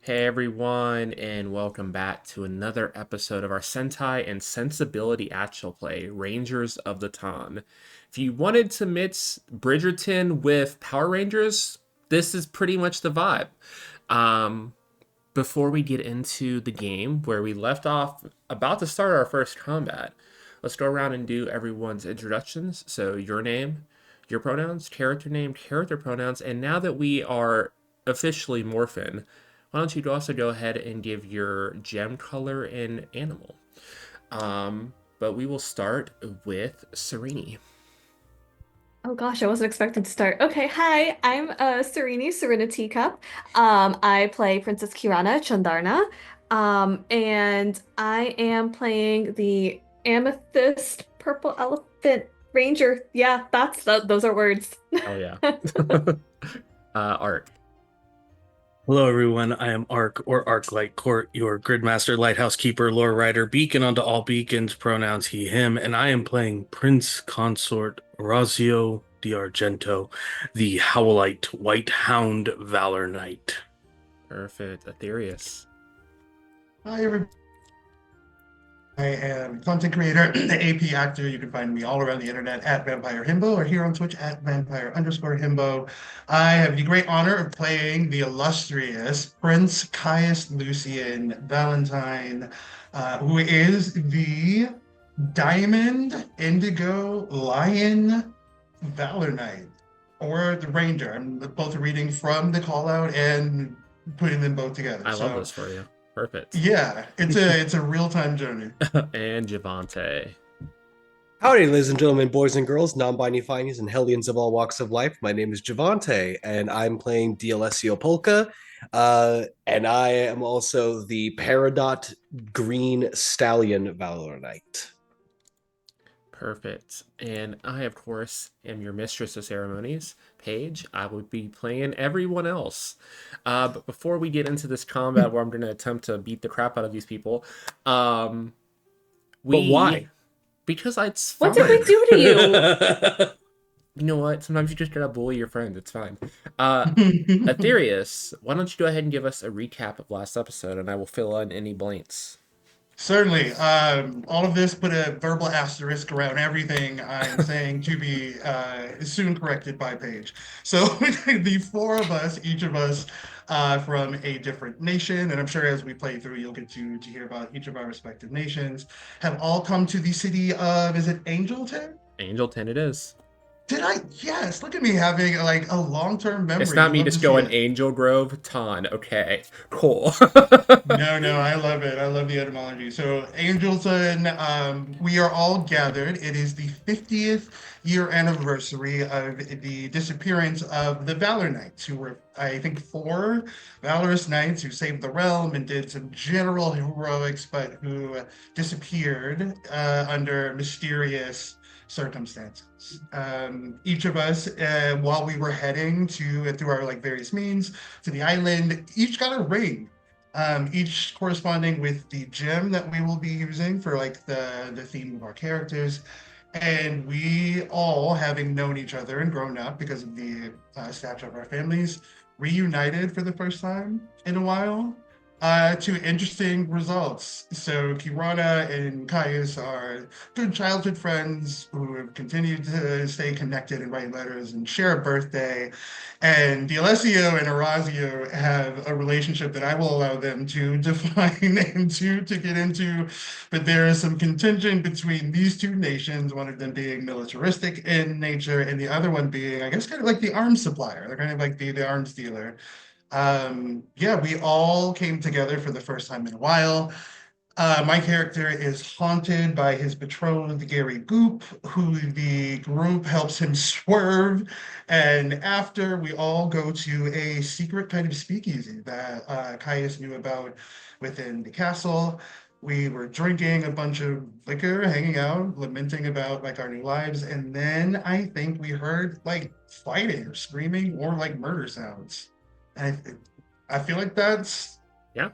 Hey everyone, and welcome back to another episode of our Sentai and Sensibility actual play, Rangers of the Ton. If you wanted to mix Bridgerton with Power Rangers, this is pretty much the vibe. Um, Before we get into the game, where we left off about to start our first combat, let's go around and do everyone's introductions. So, your name, your pronouns, character name, character pronouns, and now that we are officially Morphin, why don't you also go ahead and give your gem color and animal? But we will start with Serini. Oh gosh, I wasn't expecting to start. Okay, hi, I'm Serenity Cup. I play Princess Kirana Chandarna. And I am playing the Amethyst Purple Elephant Ranger. Yeah, those are words. Hell yeah. Art. Hello, everyone. I am Ark or Arc Light Court, your Gridmaster, Lighthouse Keeper, Lore Rider, Beacon unto all beacons, pronouns he, him, and I am playing Prince Consort Orazio D'Argento, the Howlite White Hound Valor Knight. Perfect. Aetherius. Hi, everybody. I am content creator, the AP actor. You can find me all around the internet at Vampire Himbo or here on Twitch at Vampire_Himbo. I have the great honor of playing the illustrious Prince Caius Lucian Valentine, who is the Diamond Indigo Lion Valor Knight, or the Ranger. I'm both reading from the call out and putting them both together. I love So this for you. Perfect. yeah, it's a real-time journey. And Javante. Howdy, ladies and gentlemen, boys and girls, non-binary finies, and hellions of all walks of life. My name is Javante, and I'm playing D'Alessio Polka. And I am also the Peridot Green Stallion Valor Knight. Perfect. And I, of course, am your mistress of ceremonies, Paige. I would be playing everyone else. But before we get into this combat where I'm going to attempt to beat the crap out of these people, um, But we why? because it's What fun. did we do to you? You know what? Sometimes you just gotta bully your friend. It's fine. Aetherius, why don't you go ahead and give us a recap of last episode, and I will fill in any blanks. Certainly. All of this put a verbal asterisk around everything I'm saying to be soon corrected by Paige. So the four of us, each of us from a different nation, and I'm sure as we play through, you'll get to hear about each of our respective nations, have all come to the city of, is it Angelton? Angel 10 it is. Did I? Yes. Look at me having like a long-term It's memory. not You me love to just see going it. Angel Grove, Ton. Okay, cool. No, no, I love it. I love the etymology. So, Angelton, we are all gathered. It is the 50th year anniversary of the disappearance of the Valor Knights, who were, I think, four valorous knights who saved the realm and did some general heroics, but who disappeared under mysterious circumstances. Each of us, while we were heading to through our like various means to the island, each got a ring, each corresponding with the gem that we will be using for like the theme of our characters. And we all, having known each other and grown up because of the stature of our families, reunited for the first time in a while to interesting results. So Kirana and Caius are good childhood friends who have continued to stay connected and write letters and share a birthday. And D'Alessio and Orazio have a relationship that I will allow them to define and to get into. But there is some contention between these two nations, one of them being militaristic in nature, and the other one being, I guess, kind of like the arms supplier. They're kind of like the arms dealer. Yeah, we all came together for the first time in a while. My character is haunted by his betrothed, Gary Goop, who the group helps him swerve. And after, we all go to a secret kind of speakeasy that Caius knew about within the castle. We were drinking a bunch of liquor, hanging out, lamenting about like our new lives. And then I think we heard like fighting or screaming or like murder sounds. And I feel like Yeah, that,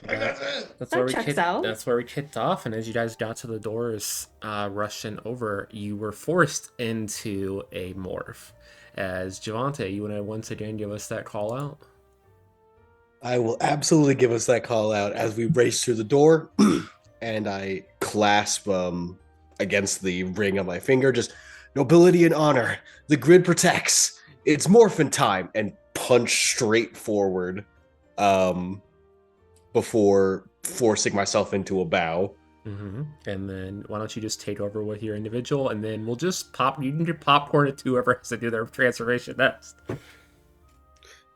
that's it. that's where That we checks kicked. out. That's where we kicked off. And as you guys got to the doors, rushing over, you were forced into a morph. As Javante, you want to once again give us that call out? I will absolutely give us that call out as we race through the door, and I clasp against the ring on my finger, just nobility and honor. The grid protects. It's Morphin time, and punch straight forward, um, before forcing myself into a bow. And then why don't you just take over with your individual, and then we'll just pop. You can do popcorn it to whoever has to do their transformation next.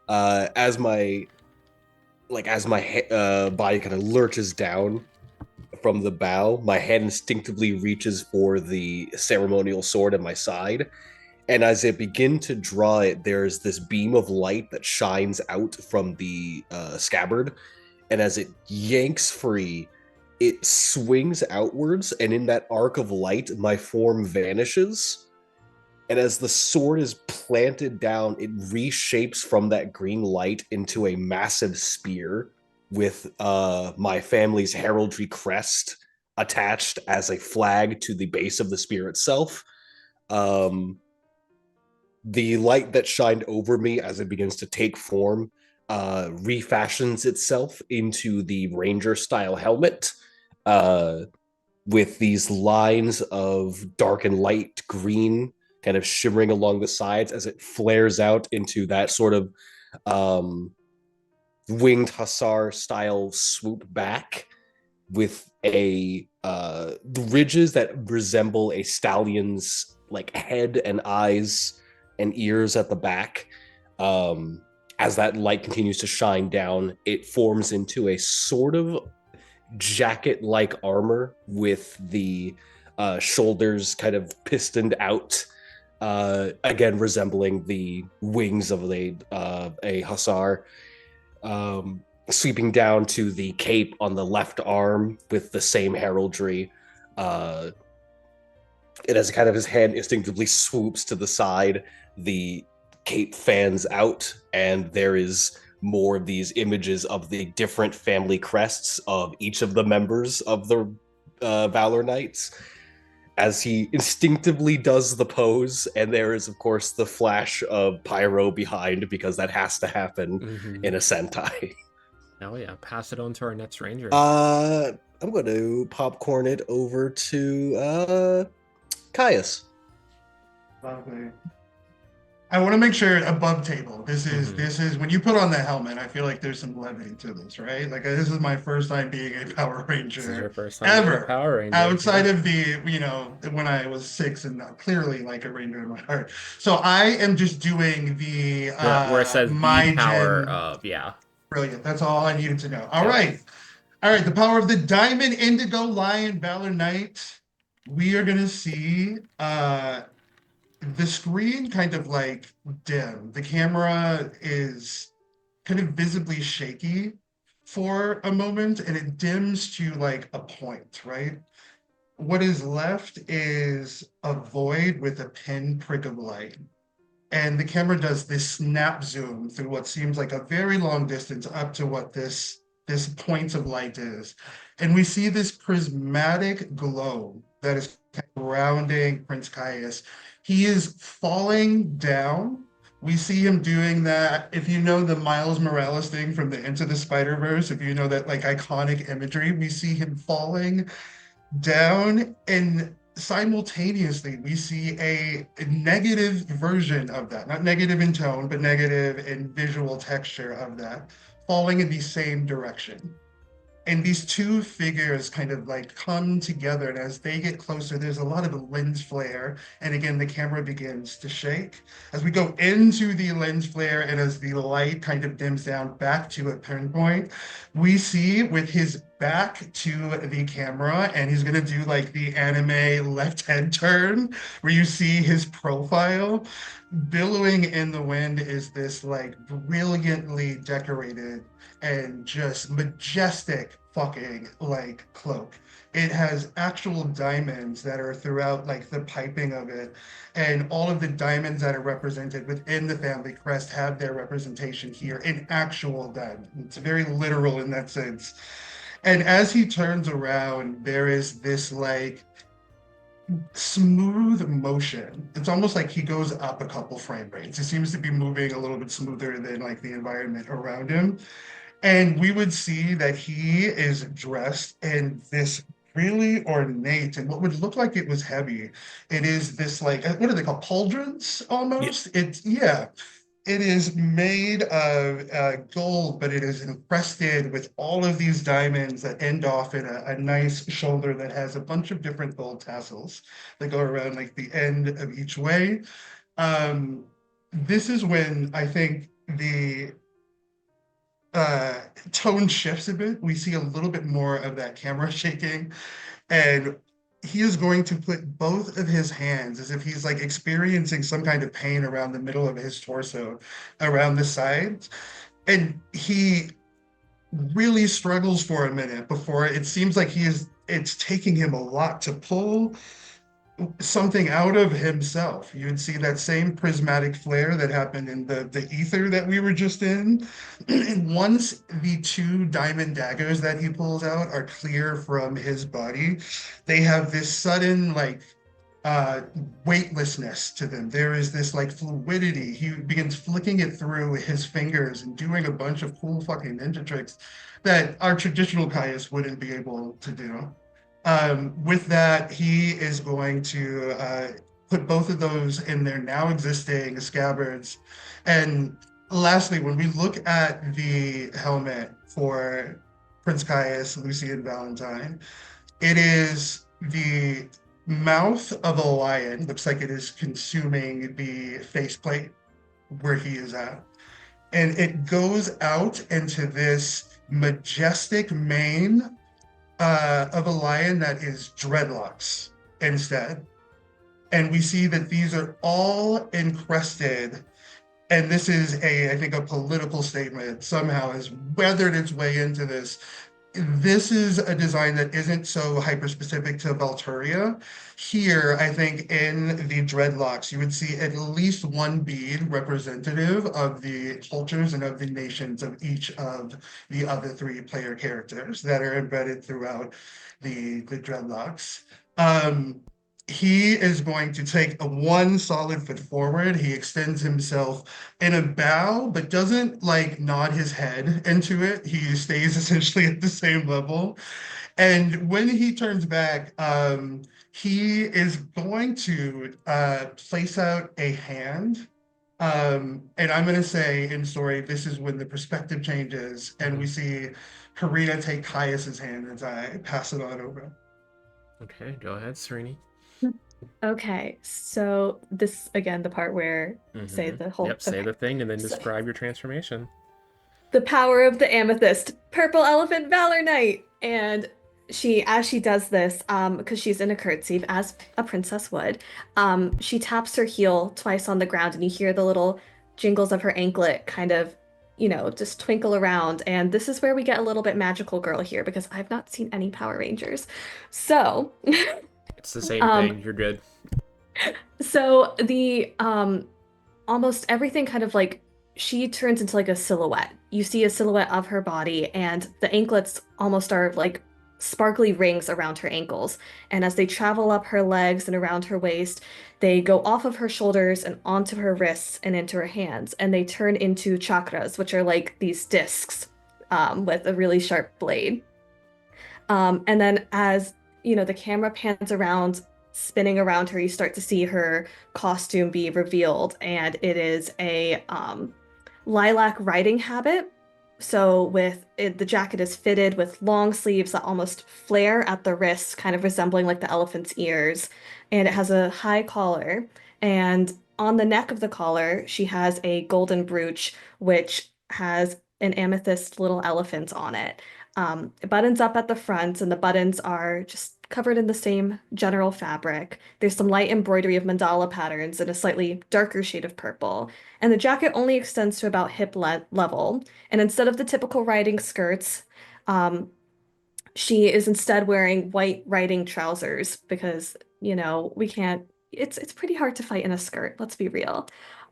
As my body kind of lurches down from the bow, my hand instinctively reaches for the ceremonial sword at my side. And as I begin to draw it, there's this beam of light that shines out from the scabbard. And as it yanks free, it swings outwards. And in that arc of light, my form vanishes. And as the sword is planted down, it reshapes from that green light into a massive spear with my family's heraldry crest attached as a flag to the base of the spear itself. The light that shined over me as it begins to take form refashions itself into the ranger style helmet, with these lines of dark and light green kind of shimmering along the sides as it flares out into that sort of winged hussar style swoop back with a the ridges that resemble a stallion's like head and eyes and ears at the back. As that light continues to shine down, it forms into a sort of jacket-like armor with the shoulders kind of pistoned out, again resembling the wings of a hussar, sweeping down to the cape on the left arm with the same heraldry. It has kind of his hand instinctively swoops to the side, the cape fans out, and there is more of these images of the different family crests of each of the members of the Valor Knights as he instinctively does the pose. And there is, of course, the flash of pyro behind because that has to happen in a Sentai. Oh yeah, pass it on to our next ranger. I'm going to popcorn it over to Caius. Lovely. I want to make sure above table. This is when you put on the helmet. I feel like there's some levity to this, right? Like this is my first time being a Power Ranger This is your first time being a ever. Power Ranger. Outside of the, when I was 6 and clearly like a ranger in my heart. So I am just doing the where it says my the power gen. of, yeah. Brilliant. That's all I needed to know. All right. The power of the Diamond Indigo Lion Valor Knight. We are gonna see the screen kind of like dim. The camera is kind of visibly shaky for a moment and it dims to like a point, right? What is left is a void with a pinprick of light. And the camera does this snap zoom through what seems like a very long distance up to what this point of light is. And we see this prismatic glow that is surrounding Prince Caius. He is falling down. We see him doing that. If you know the Miles Morales thing from the Into the Spider-Verse, if you know that like iconic imagery, we see him falling down, and simultaneously we see a negative version of that, not negative in tone, but negative in visual texture of that, falling in the same direction. And these two figures kind of like come together, and as they get closer, there's a lot of lens flare, and again the camera begins to shake as we go into the lens flare, and as the light kind of dims down back to a pinpoint, we see with his back to the camera, and he's gonna do like the anime left head turn where you see his profile. Billowing in the wind is this like brilliantly decorated and just majestic fucking like cloak. It has actual diamonds that are throughout like the piping of it, and all of the diamonds that are represented within the family crest have their representation here in actual diamond. It's very literal in that sense. And as he turns around, there is this like smooth motion. It's almost like he goes up a couple frame rates. He seems to be moving a little bit smoother than like the environment around him. And we would see that he is dressed in this really ornate and what would look like it was heavy. It is this like what are they called? Pauldrons Yeah. almost? It's yeah. It is made of gold, but it is encrusted with all of these diamonds that end off in a nice shoulder that has a bunch of different gold tassels that go around like the end of each way. Um, this is when I think the uh, tone shifts a bit. We see a little bit more of that camera shaking, and he is going to put both of his hands as if he's like experiencing some kind of pain around the middle of his torso, around the sides. And he really struggles for a minute before it seems like it's taking him a lot to pull something out of himself. You would see that same prismatic flare that happened in the ether that we were just in. And once the two diamond daggers that he pulls out are clear from his body, they have this sudden like uh weightlessness to them. There is this like fluidity. He begins flicking it through his fingers and doing a bunch of cool fucking ninja tricks that our traditional Caius wouldn't be able to do. With that, he is going to put both of those in their now existing scabbards. And lastly, when we look at the helmet for Prince Caius, Lucian Valentine, it is the mouth of a lion. Looks like it is consuming the faceplate where he is at. And it goes out into this majestic mane of a lion that is dreadlocks instead. And we see that these are all encrusted. And this is I think, a political statement somehow has weathered its way into this. This is a design that isn't so hyper specific to Valturia. Here, I think in the dreadlocks, you would see at least one bead representative of the cultures and of the nations of each of the other three player characters that are embedded throughout the dreadlocks. He is going to take a one solid foot forward. He extends himself in a bow, but doesn't like nod his head into it. He stays essentially at the same level. And when he turns back, he is going to place out a hand. And I'm going to say in story, this is when the perspective changes, and we see Karina take Caius's hand as I pass it on over. Okay, go ahead, Serini. Okay, so this again, the part where say the whole Yep, say okay. the thing and then So- describe your transformation. The power of the amethyst, purple elephant Valor Knight. And as she does this, because she's in a curtsy, as a princess would, she taps her heel twice on the ground, and you hear the little jingles of her anklet kind of, just twinkle around. And this is where we get a little bit magical girl here, because I've not seen any Power Rangers. So, It's the same thing. You're good. so the almost everything kind of like she turns into like a silhouette. You see a silhouette of her body, and the anklets almost are like sparkly rings around her ankles. And as they travel up her legs and around her waist, they go off of her shoulders and onto her wrists and into her hands. And they turn into chakras, which are like these discs with a really sharp blade. And then as the camera pans around, spinning around her, you start to see her costume be revealed, and it is a lilac riding habit. So the jacket is fitted with long sleeves that almost flare at the wrist, kind of resembling like the elephant's ears, and it has a high collar. And on the neck of the collar, she has a golden brooch, which has an amethyst little elephant on it. It buttons up at the front, and the buttons are just covered in the same general fabric. There's some light embroidery of mandala patterns in a slightly darker shade of purple. And the jacket only extends to about hip level. And instead of the typical riding skirts, she is instead wearing white riding trousers because, we can't, it's pretty hard to fight in a skirt, let's be real.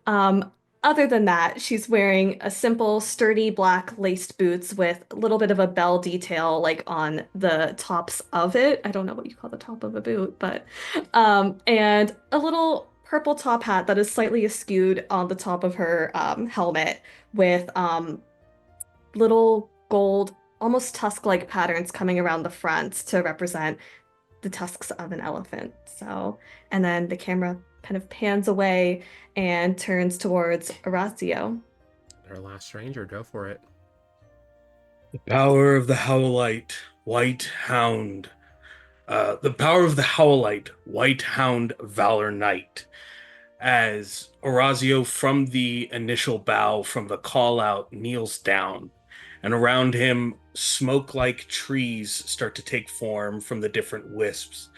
Um, Other than that, she's wearing a simple, sturdy black laced boots with a little bit of a bell detail like on the tops of it. I don't know what you call the top of a boot, but and a little purple top hat that is slightly askewed on the top of her helmet with little gold, almost tusk-like patterns coming around the front to represent the tusks of an elephant. So, and then the camera kind of pans away and turns towards Orazio. Our last ranger, go for it. The power of the Howlite, White Hound. The power of the Howlite, White Hound, Valor Knight. As Orazio, from the initial bow, from the call out, kneels down, and around him, smoke like trees start to take form from the different wisps.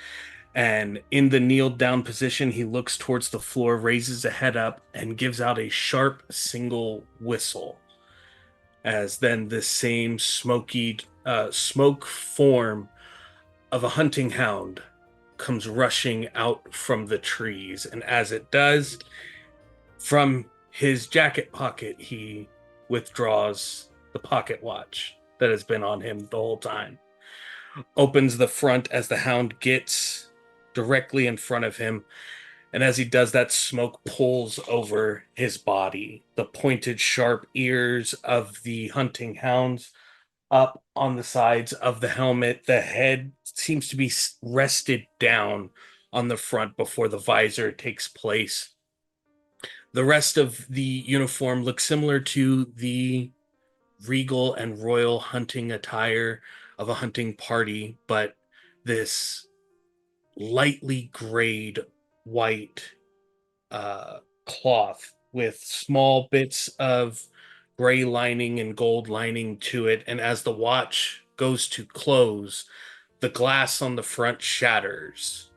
And in the kneeled down position, he looks towards the floor, raises a head up, and gives out a sharp single whistle. As then this same smoke form of a hunting hound comes rushing out from the trees. And as it does, from his jacket pocket, he withdraws the pocket watch that has been on him the whole time. Opens the front as the hound gets directly in front of him. And as he does that, smoke pulls over his body. The pointed, sharp ears of the hunting hounds up on the sides of the helmet. The head seems to be rested down on the front before the visor takes place. The rest of the uniform looks similar to the regal and royal hunting attire of a hunting party, but this lightly grayed white cloth with small bits of gray lining and gold lining to it. And as the watch goes to close, the glass on the front shatters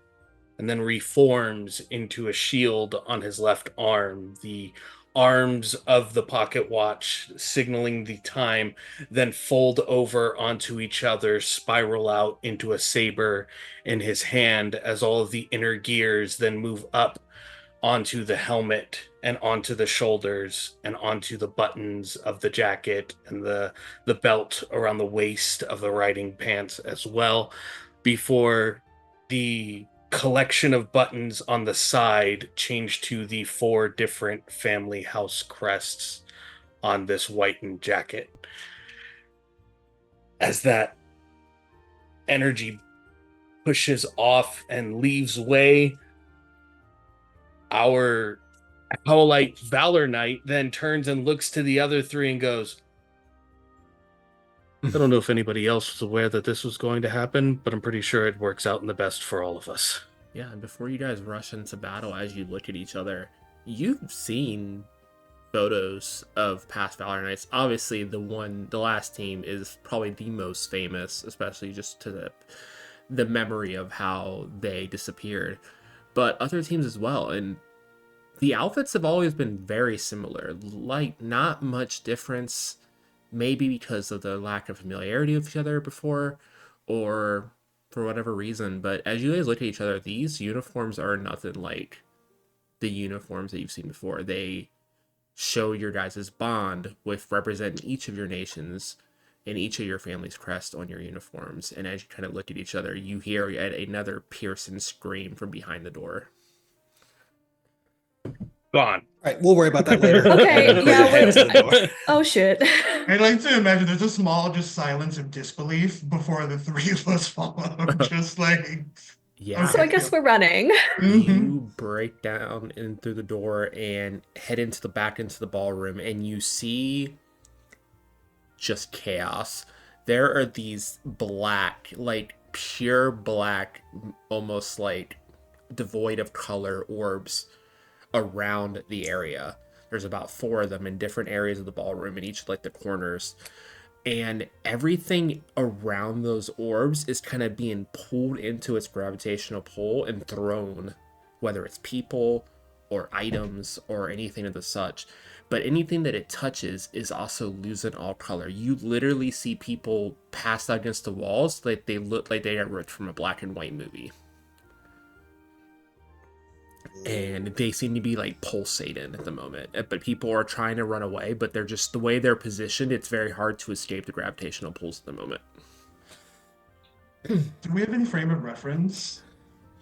and then reforms into a shield on his left arm. The arms of the pocket watch, signaling the time, then fold over onto each other, spiral out into a saber in his hand as all of the inner gears then move up onto the helmet and onto the shoulders and onto the buttons of the jacket and the belt around the waist of the riding pants as well, before the collection of buttons on the side change to the 4 different family house crests on this whitened jacket. As that energy pushes off and leaves way, our Howlite Valor Knight then turns and looks to the other 3 and goes, I don't know if anybody else was aware that this was going to happen, but I'm pretty sure it works out in the best for all of us. Yeah, and before you guys rush into battle, as you look at each other, you've seen photos of past Valor Knights. Obviously, the last team is probably the most famous, especially just to the memory of how they disappeared. But other teams as well, and the outfits have always been very similar. Like, not much difference, maybe because of the lack of familiarity with each other before, or for whatever reason. But as you guys look at each other, these uniforms are nothing like the uniforms that you've seen before. They show your guys' bond with representing each of your nations and each of your family's crest on your uniforms. And as you kind of look at each other, you hear yet another piercing scream from behind the door. Gone. All right, we'll worry about that later. Okay, Bring yeah, your head to the door. Oh shit. I'd like to imagine there's a small just silence of disbelief before the 3 of us follow. Just like, Yeah. So I guess we're running. You break down in through the door and head into the back into the ballroom, and you see just chaos. There are these black, like pure black, almost like devoid of color orbs around the area. There's about 4 of them in different areas of the ballroom in each of like the corners. And everything around those orbs is kind of being pulled into its gravitational pull and thrown, whether it's people or items or anything of the such. But anything that it touches is also losing all color. You literally see people pass out against the walls like they look like they got ripped from a black and white movie. And they seem to be like pulsating at the moment, but people are trying to run away, but they're just, the way they're positioned, it's very hard to escape the gravitational pulls at the moment. Do we have any frame of reference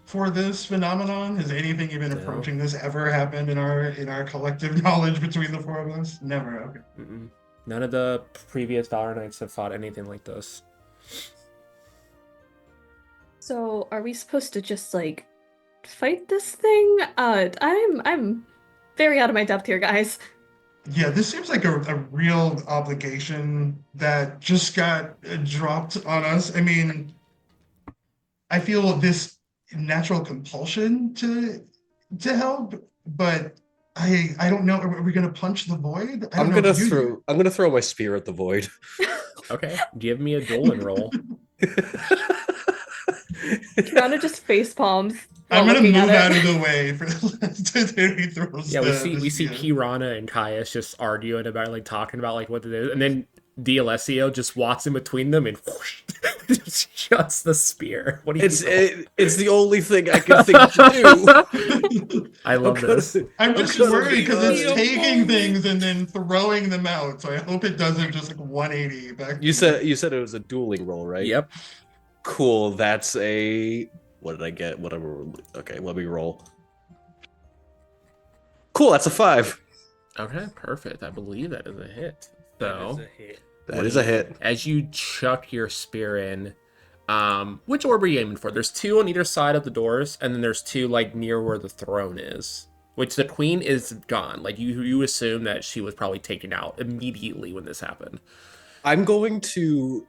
for this phenomenon? Has anything even No. approaching this ever happened in our collective knowledge between the 4 of us? Never. Okay. Mm-mm. None of the previous Valor Knights have fought anything like this. So are we supposed to just like fight this thing? I'm very out of my depth here, guys. Yeah, this seems like a real obligation that just got dropped on us. I mean, I feel this natural compulsion to help, but I don't know. Are we gonna punch the void? I don't know what to do here. I'm gonna throw my spear at the void. Okay, give me a dueling roll. Kirana just face palms I'm while gonna looking at move out of it. the way for until he throws Yeah, the we see spear. Kirana and Caius just arguing about like talking about like what it is, and then D'Alessio just walks in between them and whoosh, just shuts the spear. What do you It's the only thing I can think to do. I love this. I'm I'm just gonna worried be because it's honest. taking things and then throwing them out. So I hope it doesn't just like 180 back. You said it was a dueling roll, right? Yep. Cool. That's a what did I get? Whatever. Okay, let me roll. Cool. That's a 5. Okay, perfect. I believe that is a hit. So That is a hit. as you chuck your spear in, which orb are you aiming for? There's 2 on either side of the doors, and then there's 2 like near where the throne is. Which the queen is gone. Like you assume that she was probably taken out immediately when this happened. I'm going to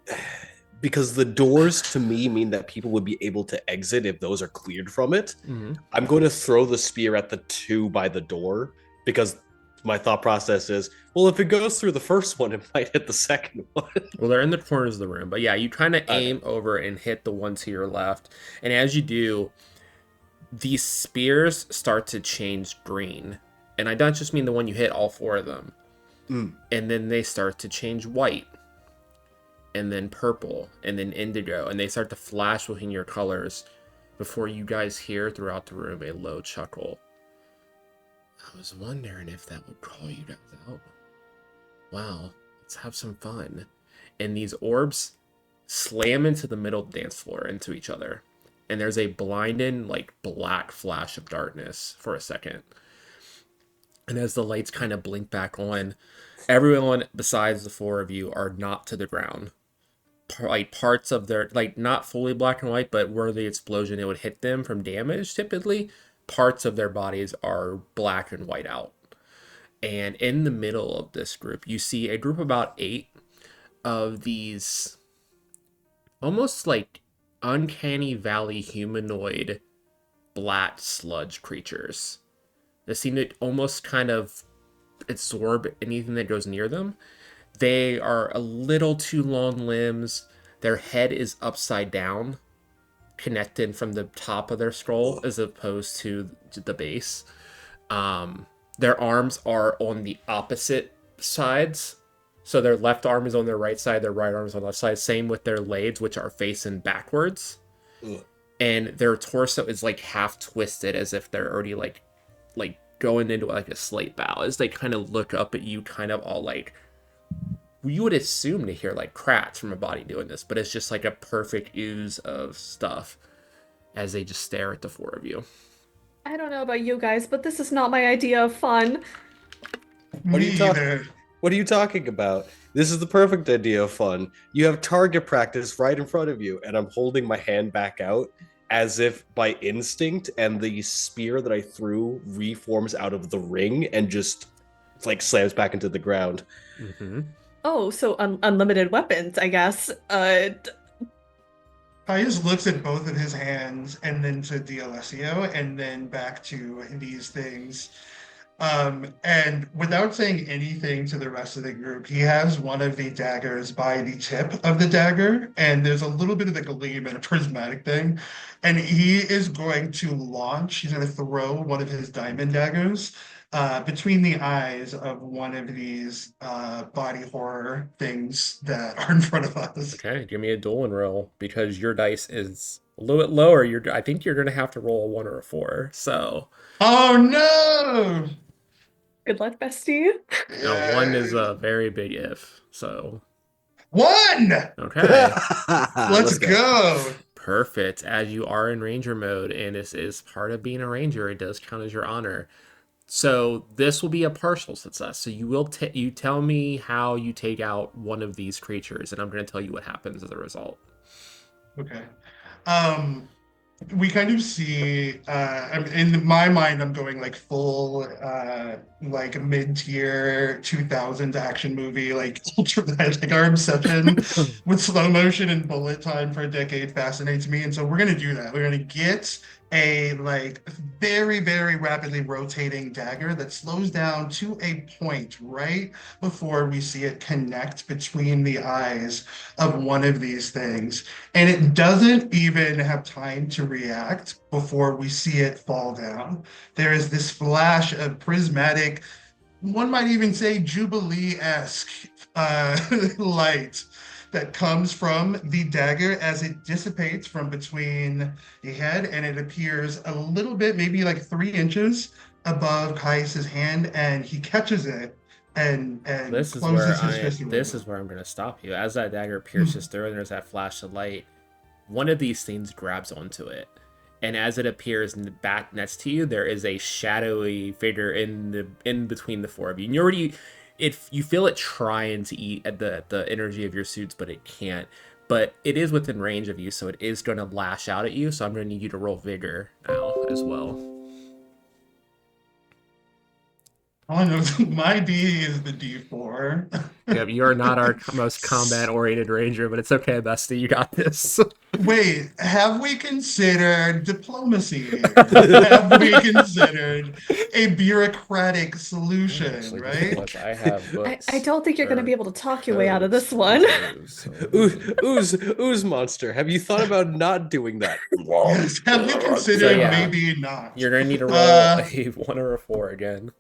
because the doors to me mean that people would be able to exit if those are cleared from it. Mm-hmm. I'm going to throw the spear at the 2 by the door because my thought process is, well, if it goes through the first one, it might hit the second one. Well, they're in the corners of the room, but yeah, you kind of aim over and hit the one to your left, and as you do, these spears start to change green, and I don't just mean the one you hit, all 4 of them, and then they start to change white, and then purple, and then indigo, and they start to flash within your colors before you guys hear throughout the room a low chuckle. I was wondering if that would call you guys out. Wow, let's have some fun. And these orbs slam into the middle dance floor into each other. And there's a blinding, like, black flash of darkness for a second. And as the lights kind of blink back on, everyone besides the 4 of you are knocked to the ground. Like parts of their, like, not fully black and white, but where the explosion it would hit them from damage typically, parts of their bodies are black and white out. And in the middle of this group, you see a group of about 8 of these almost like uncanny valley humanoid black sludge creatures that seem to almost kind of absorb anything that goes near them. They are a little too long limbs. Their head is upside down, connected from the top of their skull as opposed to the base. Their arms are on the opposite sides. So their left arm is on their right side, their right arm is on the left side. Same with their legs, which are facing backwards. Ugh. And their torso is like half twisted as if they're already like going into like a slate bow as they kind of look up at you, kind of all like, you would assume to hear like cracks from a body doing this, but it's just like a perfect ooze of stuff as they just stare at the 4 of you. I don't know about you guys, but this is not my idea of fun. What are Me you talking? either. What are you talking about? This is the perfect idea of fun. You have target practice right in front of you, and I'm holding my hand back out as if by instinct, and the spear that I threw reforms out of the ring and just like slams back into the ground. Mm-hmm. Oh, so unlimited weapons, I guess. Caius looks at both of his hands and then to D'Alessio and then back to these things. And without saying anything to the rest of the group, he has one of the daggers by the tip of the dagger, and there's a little bit of the gleam and a prismatic thing. And he is going to launch, he's going to throw one of his diamond daggers between the eyes of one of these body horror things that are in front of us. Okay, give me a dueling roll because your dice is a little bit lower. I think you're gonna have to roll a 1 or a 4. So Oh no! Good luck, bestie. now 1 is a very big if. So One! okay, Let's go! perfect. As you are in ranger mode, and this is part of being a ranger, it does count as your honor. So this will be a partial success. So you tell me how you take out one of these creatures, and I'm going to tell you what happens as a result. Okay. Um, we kind of see in my mind I'm going like full like mid-tier 2000s action movie like ultra like our obsession with slow motion and bullet time for a decade fascinates me, and so we're going to do that. We're going to get a like very very rapidly rotating dagger that slows down to a point right before we see it connect between the eyes of one of these things, and it doesn't even have time to react before we see it fall down. There is this flash of prismatic, one might even say Jubilee-esque light that comes from the dagger as it dissipates from between the head, and it appears a little bit, maybe like 3 inches above Caius's hand, and he catches it and closes his fist around This it. is where I'm going to stop you. As that dagger pierces through, and there's that flash of light, one of these things grabs onto it, and as it appears back next to you, there is a shadowy figure in between the four of you. And you already, if you feel it trying to eat at the energy of your suits, but it can't. But it is within range of you, so it is going to lash out at you. So I'm going to need you to roll vigor now as well. All I know is my D is the D4. Yep, you are not our most combat-oriented ranger, but it's okay, Bestie. You got this. Wait, have we considered diplomacy here? Have we considered a bureaucratic solution, Actually, right? I have books. I don't think you're going to or be able to talk your way out of codes this for one. these moves, so- Ooze monster. Have you thought about not doing that? Yes, have we So, considered yeah. maybe not? You're gonna need to roll Uh, a 1 or a 4 again.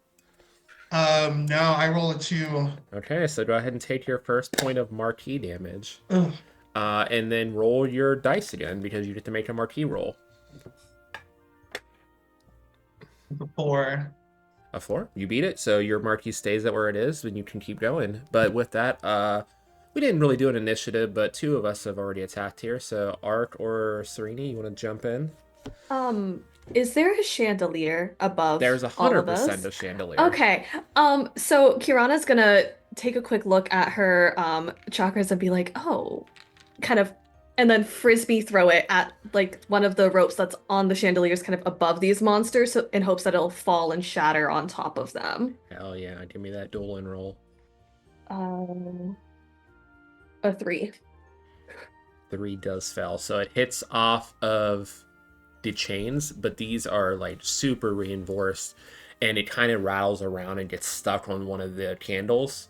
no, I roll a 2. Okay, so go ahead and take your first point of marquee damage. Ugh, And then roll your dice again because you get to make a marquee roll. a 4. A 4. You beat it, so your marquee stays at where it is, and you can keep going. But with that, we didn't really do an initiative, but 2 of us have already attacked here. So Ark or Serini, you want to jump in? Is there a chandelier above There's all of 100% us? of chandelier. Okay. So Kirana's gonna take a quick look at her chakras and be like, oh, kind of, and then frisbee throw it at like one of the ropes that's on the chandeliers kind of above these monsters, so in hopes that it'll fall and shatter on top of them. Hell yeah, give me that dueling roll. A 3. 3 does fail. So it hits off of the chains, but these are like super reinforced, and it kind of rattles around and gets stuck on one of the candles.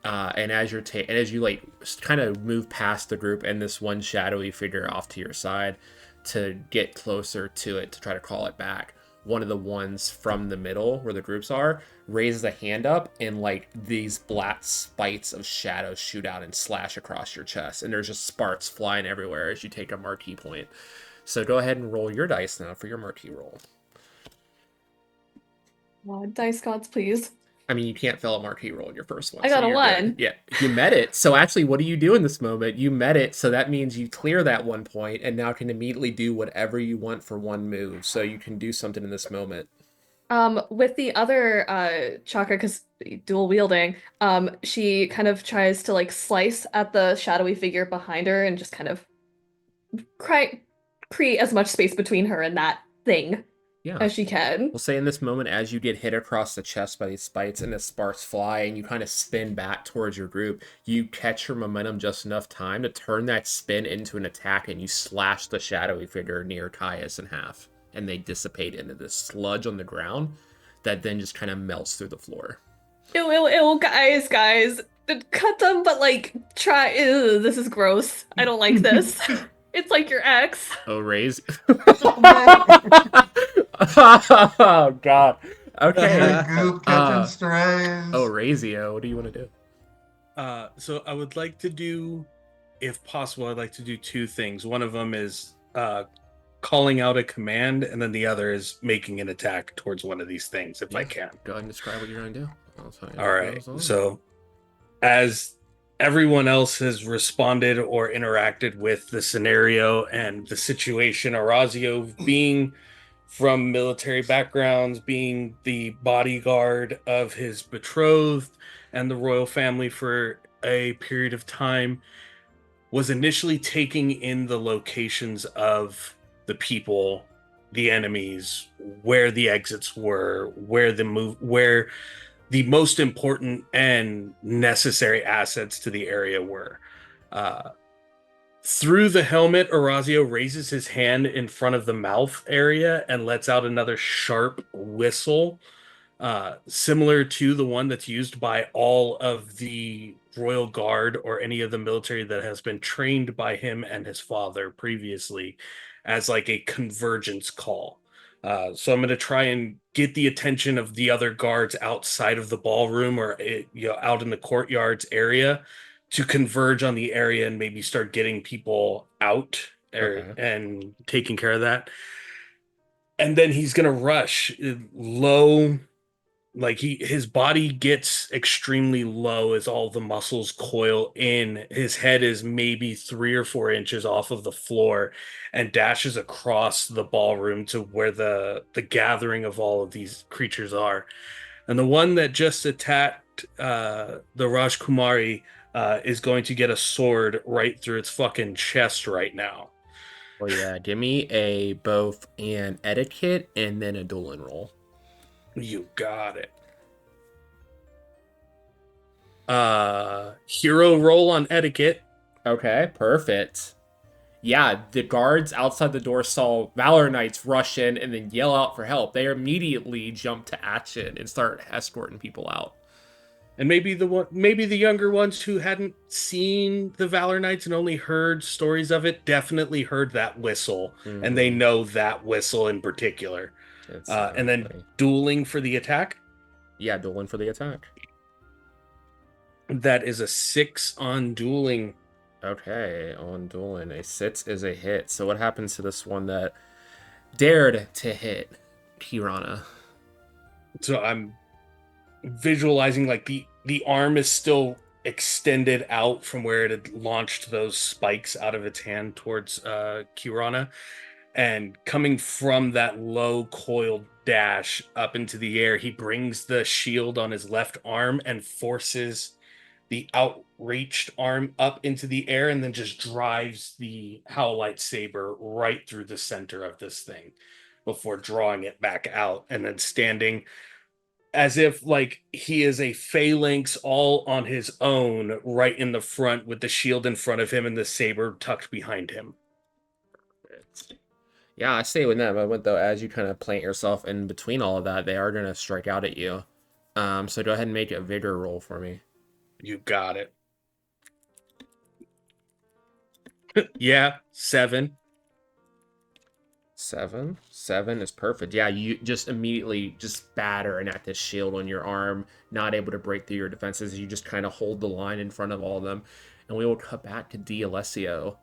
And as you like kind of move past the group and this one shadowy figure off to your side to get closer to it to try to call it back, one of the ones from the middle where the groups are raises a hand up, and like these black spites of shadows shoot out and slash across your chest, and there's just sparks flying everywhere as you take a marquee point. So go ahead and roll your dice now for your marquee roll. Dice gods, please. I mean, you can't fail a marquee roll in your first one. I got a you're 1. good. Yeah, you met it. So actually, what do you do in this moment? You met it, so that means you clear that 1 point and now can immediately do whatever you want for 1 move. So you can do something in this moment. With the other chakra, because dual wielding, she kind of tries to like slice at the shadowy figure behind her and just kind of create as much space between her and that thing Yeah. as she can. We'll say in this moment, as you get hit across the chest by these spites and the sparks fly and you kind of spin back towards your group, you catch your momentum just enough time to turn that spin into an attack, and you slash the shadowy figure near Caius in half, and they dissipate into this sludge on the ground that then just kind of melts through the floor. Ew, ew, ew, guys, cut them, but like try. Ew, this is gross. I don't like this. It's like your ex. Oh, raise. Oh, God. Okay. The goop catching strays. Oh, Razio, what do you want to do? So I would like to do, if possible, I'd like to do 2 things. One of them is calling out a command, and then the other is making an attack towards one of these things, if I can. Go ahead and describe what you're going to do. I'll tell you All what right. goes on. So as everyone else has responded or interacted with the scenario and the situation, Orazio being from military backgrounds, being the bodyguard of his betrothed and the royal family for a period of time, was initially taking in the locations of the people, the enemies, where the exits were, where the most important and necessary assets to the area were. Uh, Through the helmet, Orazio raises his hand in front of the mouth area and lets out another sharp whistle, similar to the one that's used by all of the Royal Guard or any of the military that has been trained by him and his father previously as like a convergence call. So I'm going to try and get the attention of the other guards outside of the ballroom or out in the courtyards area to converge on the area and maybe start getting people out and taking care of that. And then he's going to rush low, like his body gets extremely low as all the muscles coil in. His head is maybe 3 or 4 inches off of the floor and dashes across the ballroom to where the gathering of all of these creatures are. And the one that just attacked the Rajkumari is going to get a sword right through its fucking chest right now. Oh yeah, give me a both an etiquette and then a dueling roll. You got it. Hero roll on etiquette. Okay, perfect. Yeah, the guards outside the door saw Valor Knights rush in and then yell out for help. They immediately jump to action and start escorting people out. And maybe the younger ones who hadn't seen the Valor Knights and only heard stories of it definitely heard that whistle, and they know that whistle in particular. And then dueling for the attack. Yeah, dueling for the attack. That is a 6 on dueling. Okay, on dueling, a 6 is a hit. So what happens to this one that dared to hit Kirana? So I'm visualizing like the arm is still extended out from where it had launched those spikes out of its hand towards Kirana, and coming from that low coiled dash up into the air, he brings the shield on his left arm and forces the outreached arm up into the air and then just drives the Howlite saber right through the center of this thing before drawing it back out and then standing as if like he is a phalanx all on his own right in the front with the shield in front of him and the saber tucked behind him. Yeah, I stay with that moment though. As you kind of plant yourself in between all of that, they are going to strike out at you. So go ahead and make a vigor roll for me. You got it. Yeah, 7. 7 is perfect. Yeah, you just immediately just batter and at this shield on your arm, not able to break through your defenses. You just kind of hold the line in front of all of them. And we will cut back to D'Alessio.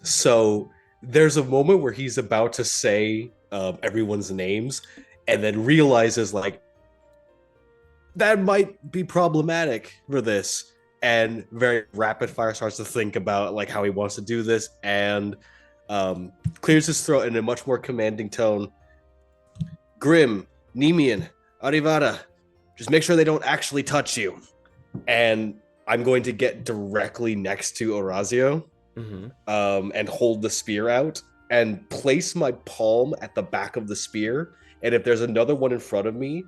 So there's a moment where he's about to say everyone's names and then realizes like that might be problematic for this, and very rapid fire starts to think about like how he wants to do this and clears his throat in a much more commanding tone. Grim, Nemean, Arivada, just make sure they don't actually touch you. And I'm going to get directly next to Orazio. And hold the spear out and place my palm at the back of the spear. And if there's another one in front of me,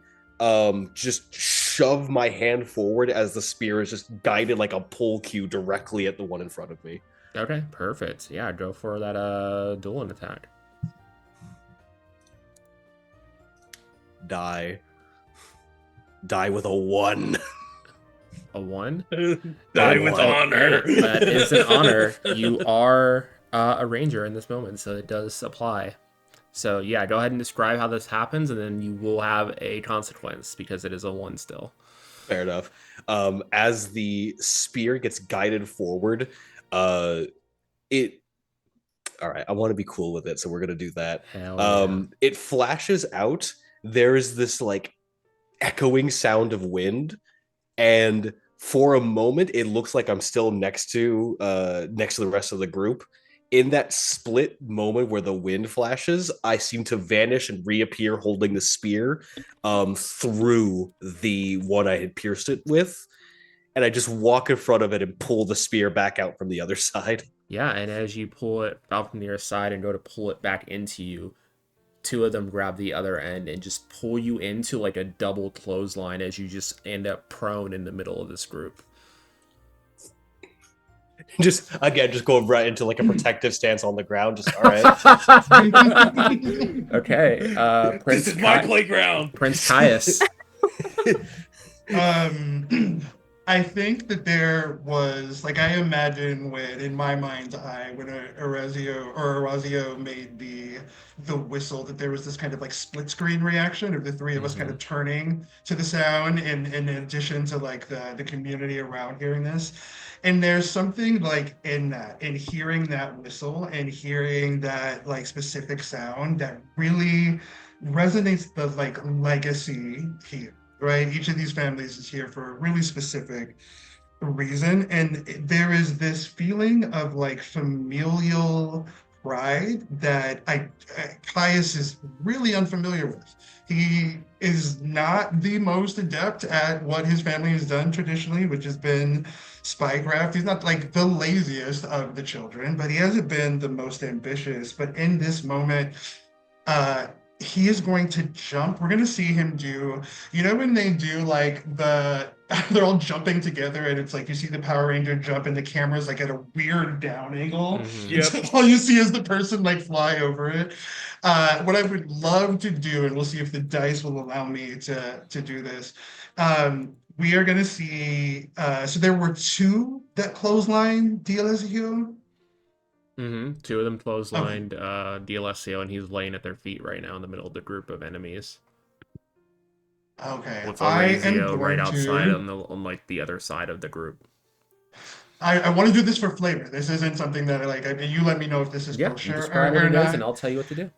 just shove my hand forward as the spear is just guided like a pull cue directly at the one in front of me. Okay, perfect. Yeah, go for that dueling attack. Die with a 1. A 1? Die with honor. That is an honor. You are a ranger in this moment, so it does apply. So yeah, go ahead and describe how this happens, and then you will have a consequence because it is a 1 still. Fair enough. As the spear gets guided forward, all right, I want to be cool with it, so we're gonna do that. Hell yeah. It flashes out. There is this like echoing sound of wind, and for a moment it looks like I'm still next to the rest of the group, in that split moment where the wind flashes, I seem to vanish and reappear holding the spear through the one I had pierced it with. And I just walk in front of it and pull the spear back out from the other side. Yeah, and as you pull it out from the other side and go to pull it back into you, two of them grab the other end and just pull you into like a double clothesline as you just end up prone in the middle of this group. Just going right into like a protective stance on the ground. Just all right. Okay, Prince. This is my playground. Prince Caius. I think that there was, like, I imagine when, in my mind's eye, when Orazio made the whistle, that there was this kind of like split screen reaction of the three of us kind of turning to the sound, in addition to like the community around hearing this. And there's something like in that, in hearing that whistle and hearing that like specific sound that really resonates the like legacy here. Right? Each of these families is here for a really specific reason. And there is this feeling of like familial pride that Caius is really unfamiliar with. He is not the most adept at what his family has done traditionally, which has been spycraft. He's not like the laziest of the children, but he hasn't been the most ambitious. But in this moment, he is going to jump. We're going to see him do, you know, when they do like they're all jumping together and it's like you see the Power Ranger jump and the camera's like at a weird down angle. Yep. So all you see is the person like fly over it. What I would love to do, and we'll see if the dice will allow me to do this. We are going to see, so there were two that clothesline DLSU. Two of them clotheslined DLSio, and he's laying at their feet right now in the middle of the group of enemies. Okay, With I am Orazio going right outside to. on like the other side of the group. I want to do this for flavor. This isn't something that you let me know if this is Yeah, you kosher describe what or it is, not. and I'll tell you what to do.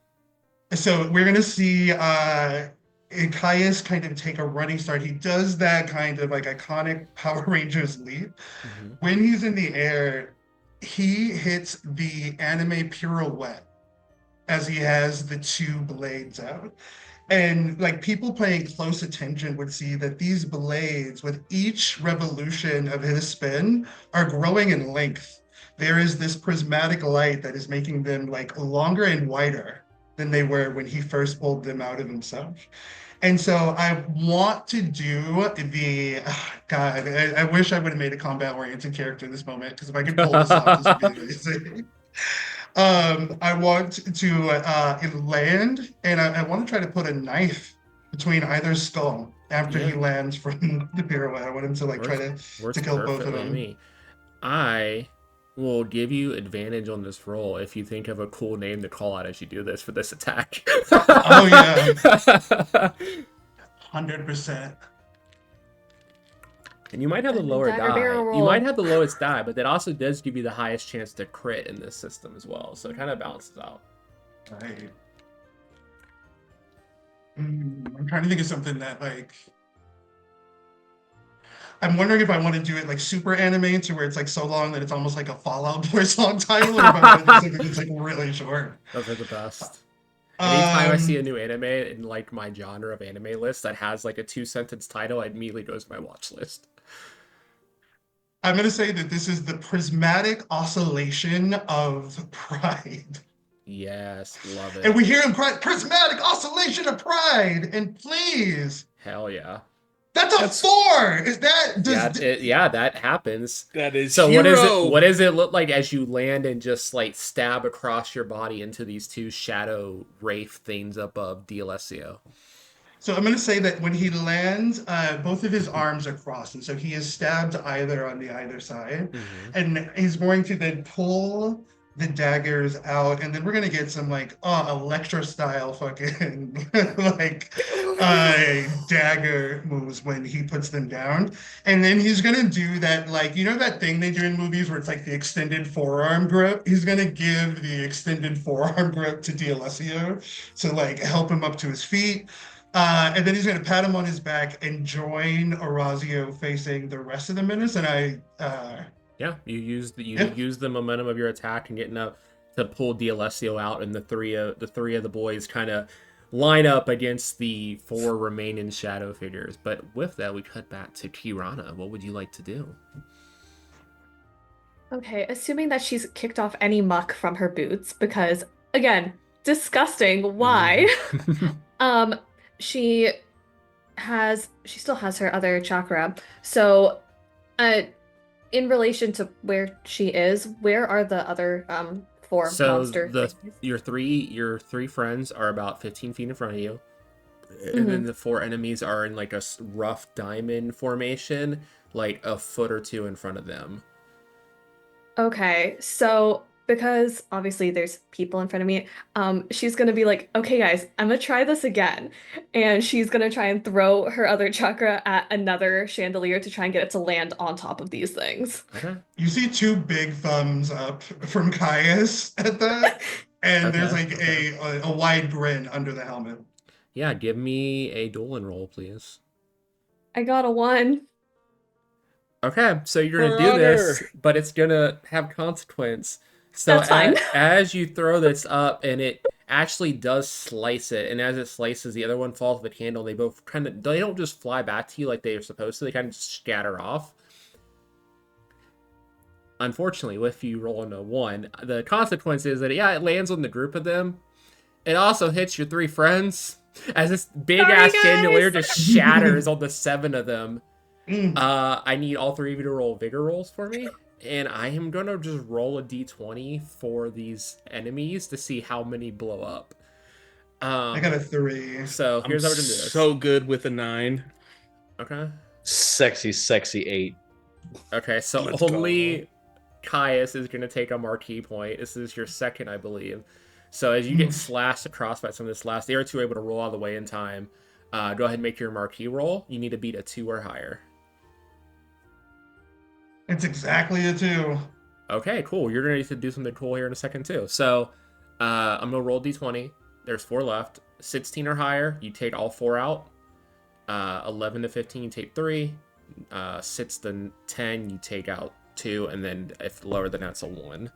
So we're gonna see Caius kind of take a running start. He does that kind of like iconic Power Rangers leap. When he's in the air, he hits the anime pirouette as he has the two blades out. And like people paying close attention would see that these blades, with each revolution of his spin, are growing in length. There is this prismatic light that is making them like longer and wider than they were when he first pulled them out of himself. And so I want to do God, I wish I would have made a combat-oriented character in this moment, because if I could pull this off, this would be amazing. I want to land, and I want to try to put a knife between either skull after he lands from the pirouette. I want him to like try to kill both of them. Me. I will give you advantage on this roll if you think of a cool name to call out as you do this for this attack. Oh yeah, 100%. And you might have the lower die. You might have the lowest die, but that also does give you the highest chance to crit in this system as well. So it kind of balances out. Right. I'm trying to think of something that like. I'm wondering if I want to do it like super anime to where it's like so long that it's almost like a Fallout Boy song title, or if I want to do something that's like really short. Those are the best. Anytime I see a new anime in like my genre of anime list that has like a 2-sentence title, it immediately goes to my watch list. I'm going to say that this is the prismatic oscillation of pride. Yes, love it. And we hear him cry, prismatic oscillation of pride, and please. Hell yeah. That's a 4. Is that? Yeah, that happens. That is so. hero. What does it look like as you land and just like stab across your body into these two shadow wraith things above DLSio? So I'm going to say that when he lands, both of his arms are crossed, and so he is stabbed either on the either side, and he's going to then pull the daggers out, and then we're gonna get some like Electra style fucking like dagger moves when he puts them down. And then he's gonna do that, like, you know that thing they do in movies where it's like the extended forearm grip. He's gonna give the extended forearm grip to DLSio to like help him up to his feet. And then he's going to pat him on his back and join Orazio facing the rest of the menace. And you use the momentum of your attack and getting up to pull D'Alessio out, and the three of the boys kind of line up against the 4 remaining shadow figures. But with that, we cut back to Kirana. What would you like to do? Okay, assuming that she's kicked off any muck from her boots, because again, disgusting. Why? Mhm. Um, she she still has her other chakra. So, uh, in relation to where she is, where are the other four So monster things? your three friends are about 15 feet in front of you, and then Hmm. the 4 enemies are in like a rough diamond formation, like a foot or two in front of them. Okay, so because obviously there's people in front of me, she's gonna be like, okay, guys, I'm gonna try this again. And she's gonna try and throw her other chakra at another chandelier to try and get it to land on top of these things. Okay. You see 2 big thumbs up from Caius at that, and there's Okay. like Okay. a wide grin under the helmet. Yeah, give me a dueling roll, please. I got a 1. Okay, so you're gonna For do honor. this, but it's gonna have consequence. So That's fine. as you throw this up, and it actually does slice it, and as it slices, the other one falls with a candle. They both they don't just fly back to you like they are supposed to. They kind of just scatter off. Unfortunately, if you roll in a 1, the consequence is that it lands on the group of them. It also hits your 3 friends as this big Sorry, ass chandelier guys. just shatters on the 7 of them. Mm. I need all 3 of you to roll vigor rolls for me, and I am gonna just roll a d20 for these enemies to see how many blow up. I got a 3. So I'm here's how we're gonna do this. so good with a 9. Okay. Sexy 8. Okay. So Let's only Caius is gonna take a marquee point. This is your second, I believe. So as you get slashed across by some of this last, they are 2 able to roll out of the way in time. Go ahead and make your marquee roll. You need to beat a 2 or higher. It's exactly a 2. Okay, cool. You're gonna need to do something cool here in a second too. So, I'm gonna roll d20. There's 4 left. 16 or higher, you take all 4 out. 11 to 15, you take 3. 6 to 10, you take out 2, and then if lower than that's a 1.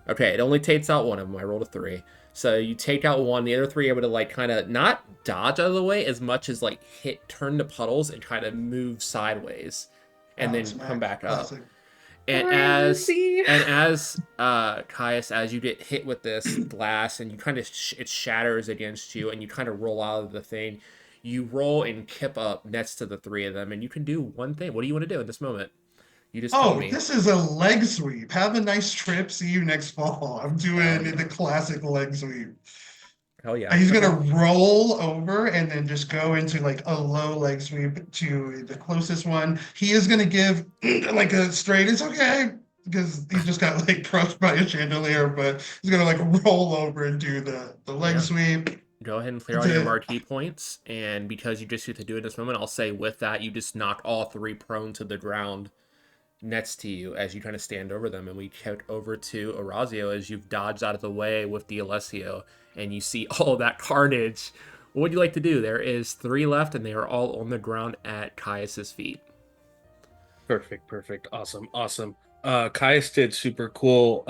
Okay, it only takes out 1 of them. I rolled a 3. So you take out 1. The other 3 are able to like kind of not dodge out of the way as much as like turn to puddles and kind of move sideways, and then come Smack. back up. Classic. And Sorry, Lucy. as Caius, as you get hit with this glass and you kind of it shatters against you, and you kind of roll out of the thing, you roll and kip up next to the 3 of them, and you can do one thing. What do you want to do in this moment? You just tell Oh, me. this is a leg sweep. Have a nice trip. See you next fall. I'm Hell doing yeah. the classic leg sweep. Hell yeah. He's Okay. gonna roll over and then just go into like a low leg sweep to the closest one. He is gonna give like a straight, it's okay, because he just got like crushed by a chandelier, but he's gonna like roll over and do the leg Yeah. sweep. Go ahead and clear That's all your it. marquee points, and because you just get to do it in this moment, I'll say with that, you just knock all 3 prone to the ground next to you as you kind of stand over them, and we cut over to Orazio as you've dodged out of the way with the Alessio, and you see all that carnage. What would you like to do? There is 3 left, and they are all on the ground at Caius's feet. Perfect. Awesome. Caius did super cool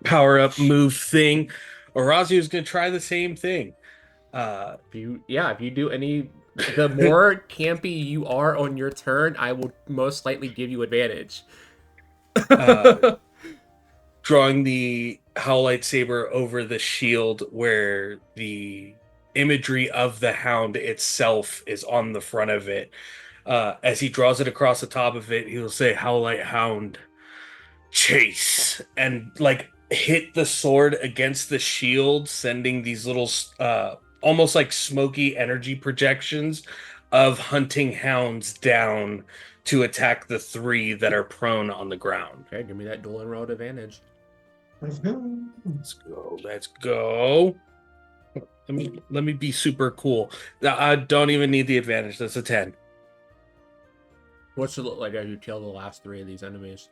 power up move thing. Orazio's gonna try the same thing. If you do any, the more campy you are on your turn, I will most likely give you advantage. Drawing the Howl lightsaber over the shield where the imagery of the hound itself is on the front of it. As he draws it across the top of it, he'll say, Howlite Hound, chase, and like hit the sword against the shield, sending these little, almost like smoky energy projections of hunting hounds down to attack the 3 that are prone on the ground. Okay, give me that dual enrolled advantage. Let's go. Let's go. Let me be super cool. I don't even need the advantage. That's a 10. What's it look like as you kill the last 3 of these enemies?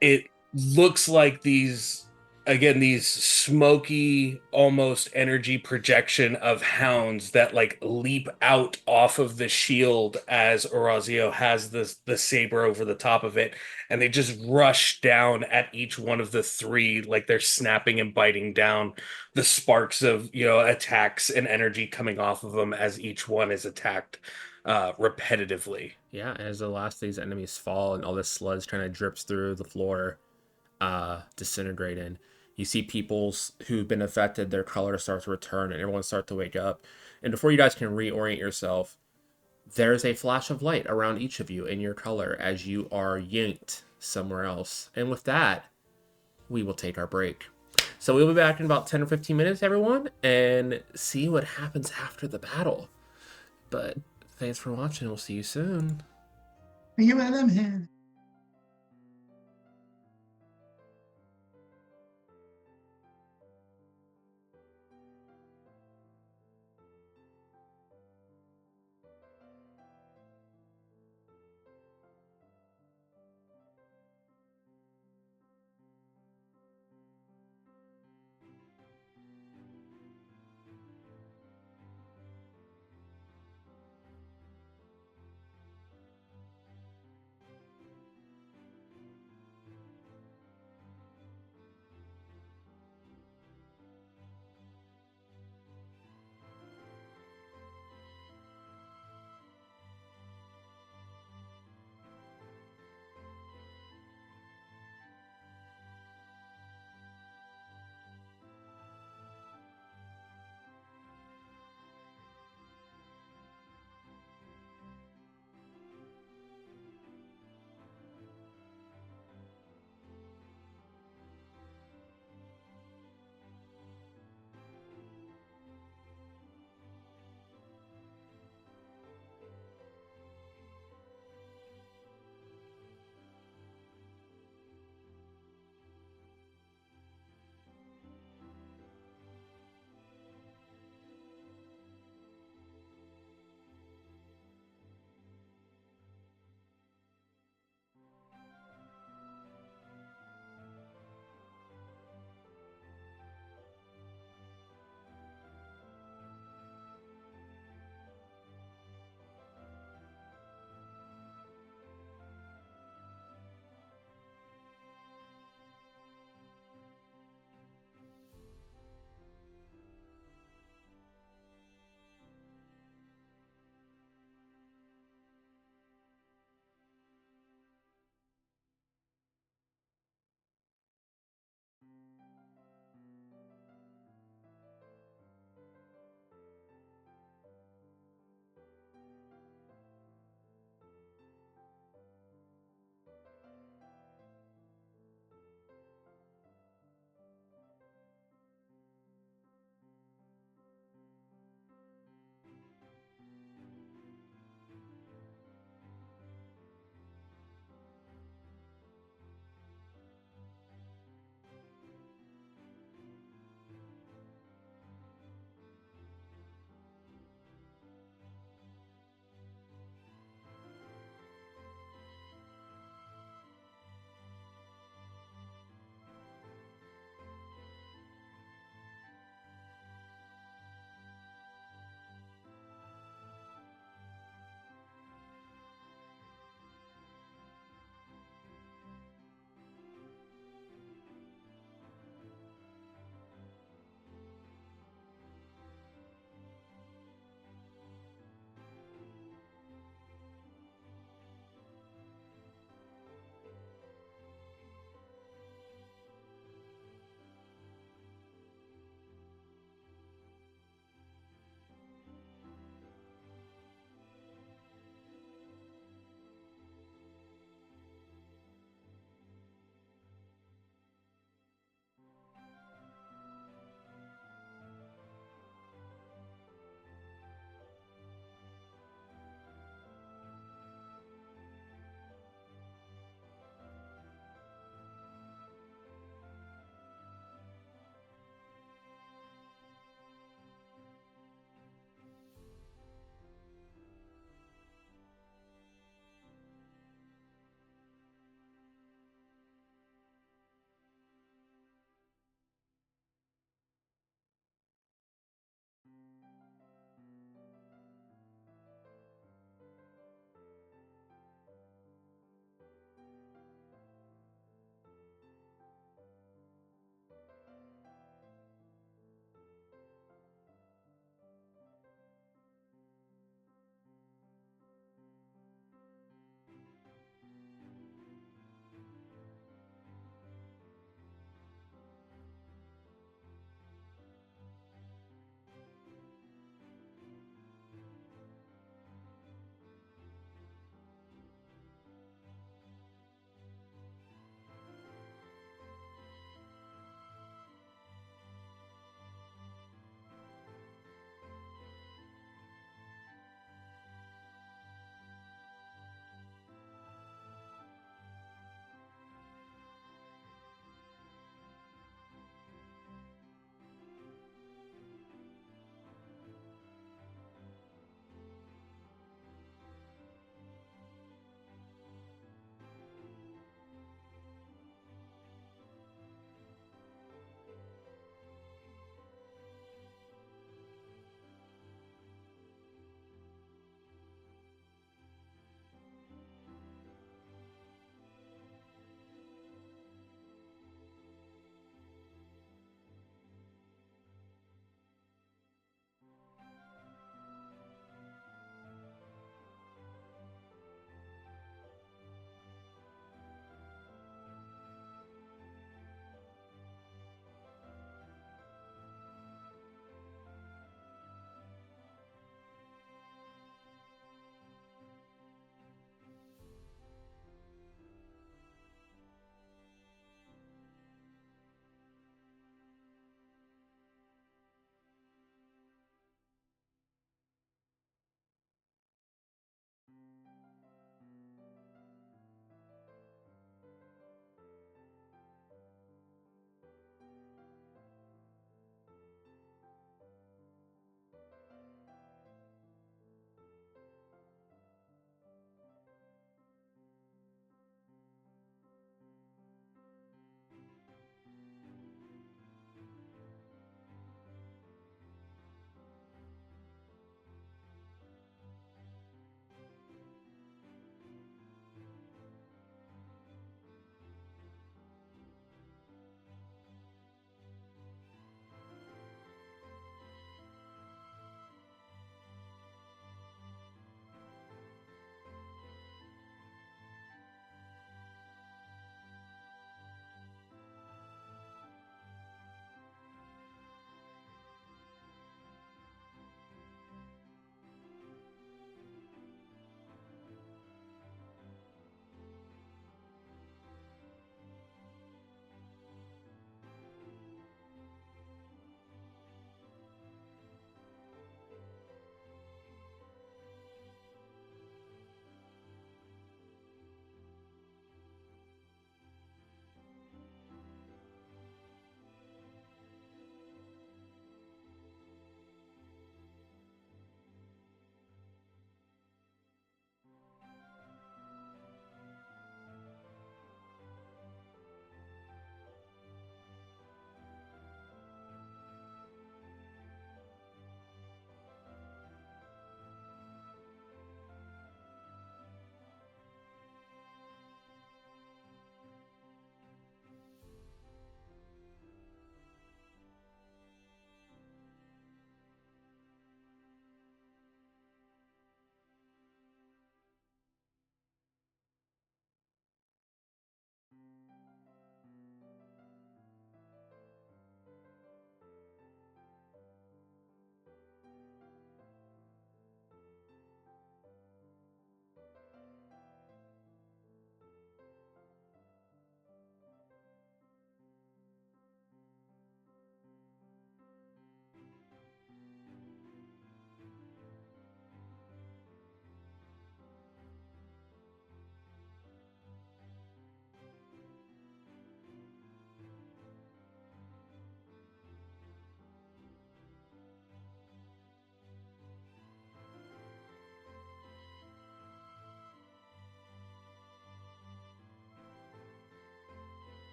It looks like these again, these smoky, almost energy projection of hounds that like leap out off of the shield as Orazio has the saber over the top of it, and they just rush down at each one of the three, like they're snapping and biting down, the sparks of, attacks and energy coming off of them as each one is attacked repetitively. Yeah, as the last of these enemies fall and all this sludge kind of drips through the floor, disintegrating, you see people's who've been affected, their color starts to return and everyone starts to wake up. And before you guys can reorient yourself, there's a flash of light around each of you in your color as you are yanked somewhere else. And with that, we will take our break. So we'll be back in about 10 or 15 minutes, everyone, and see what happens after the battle. But thanks for watching. We'll see you soon. You and them here.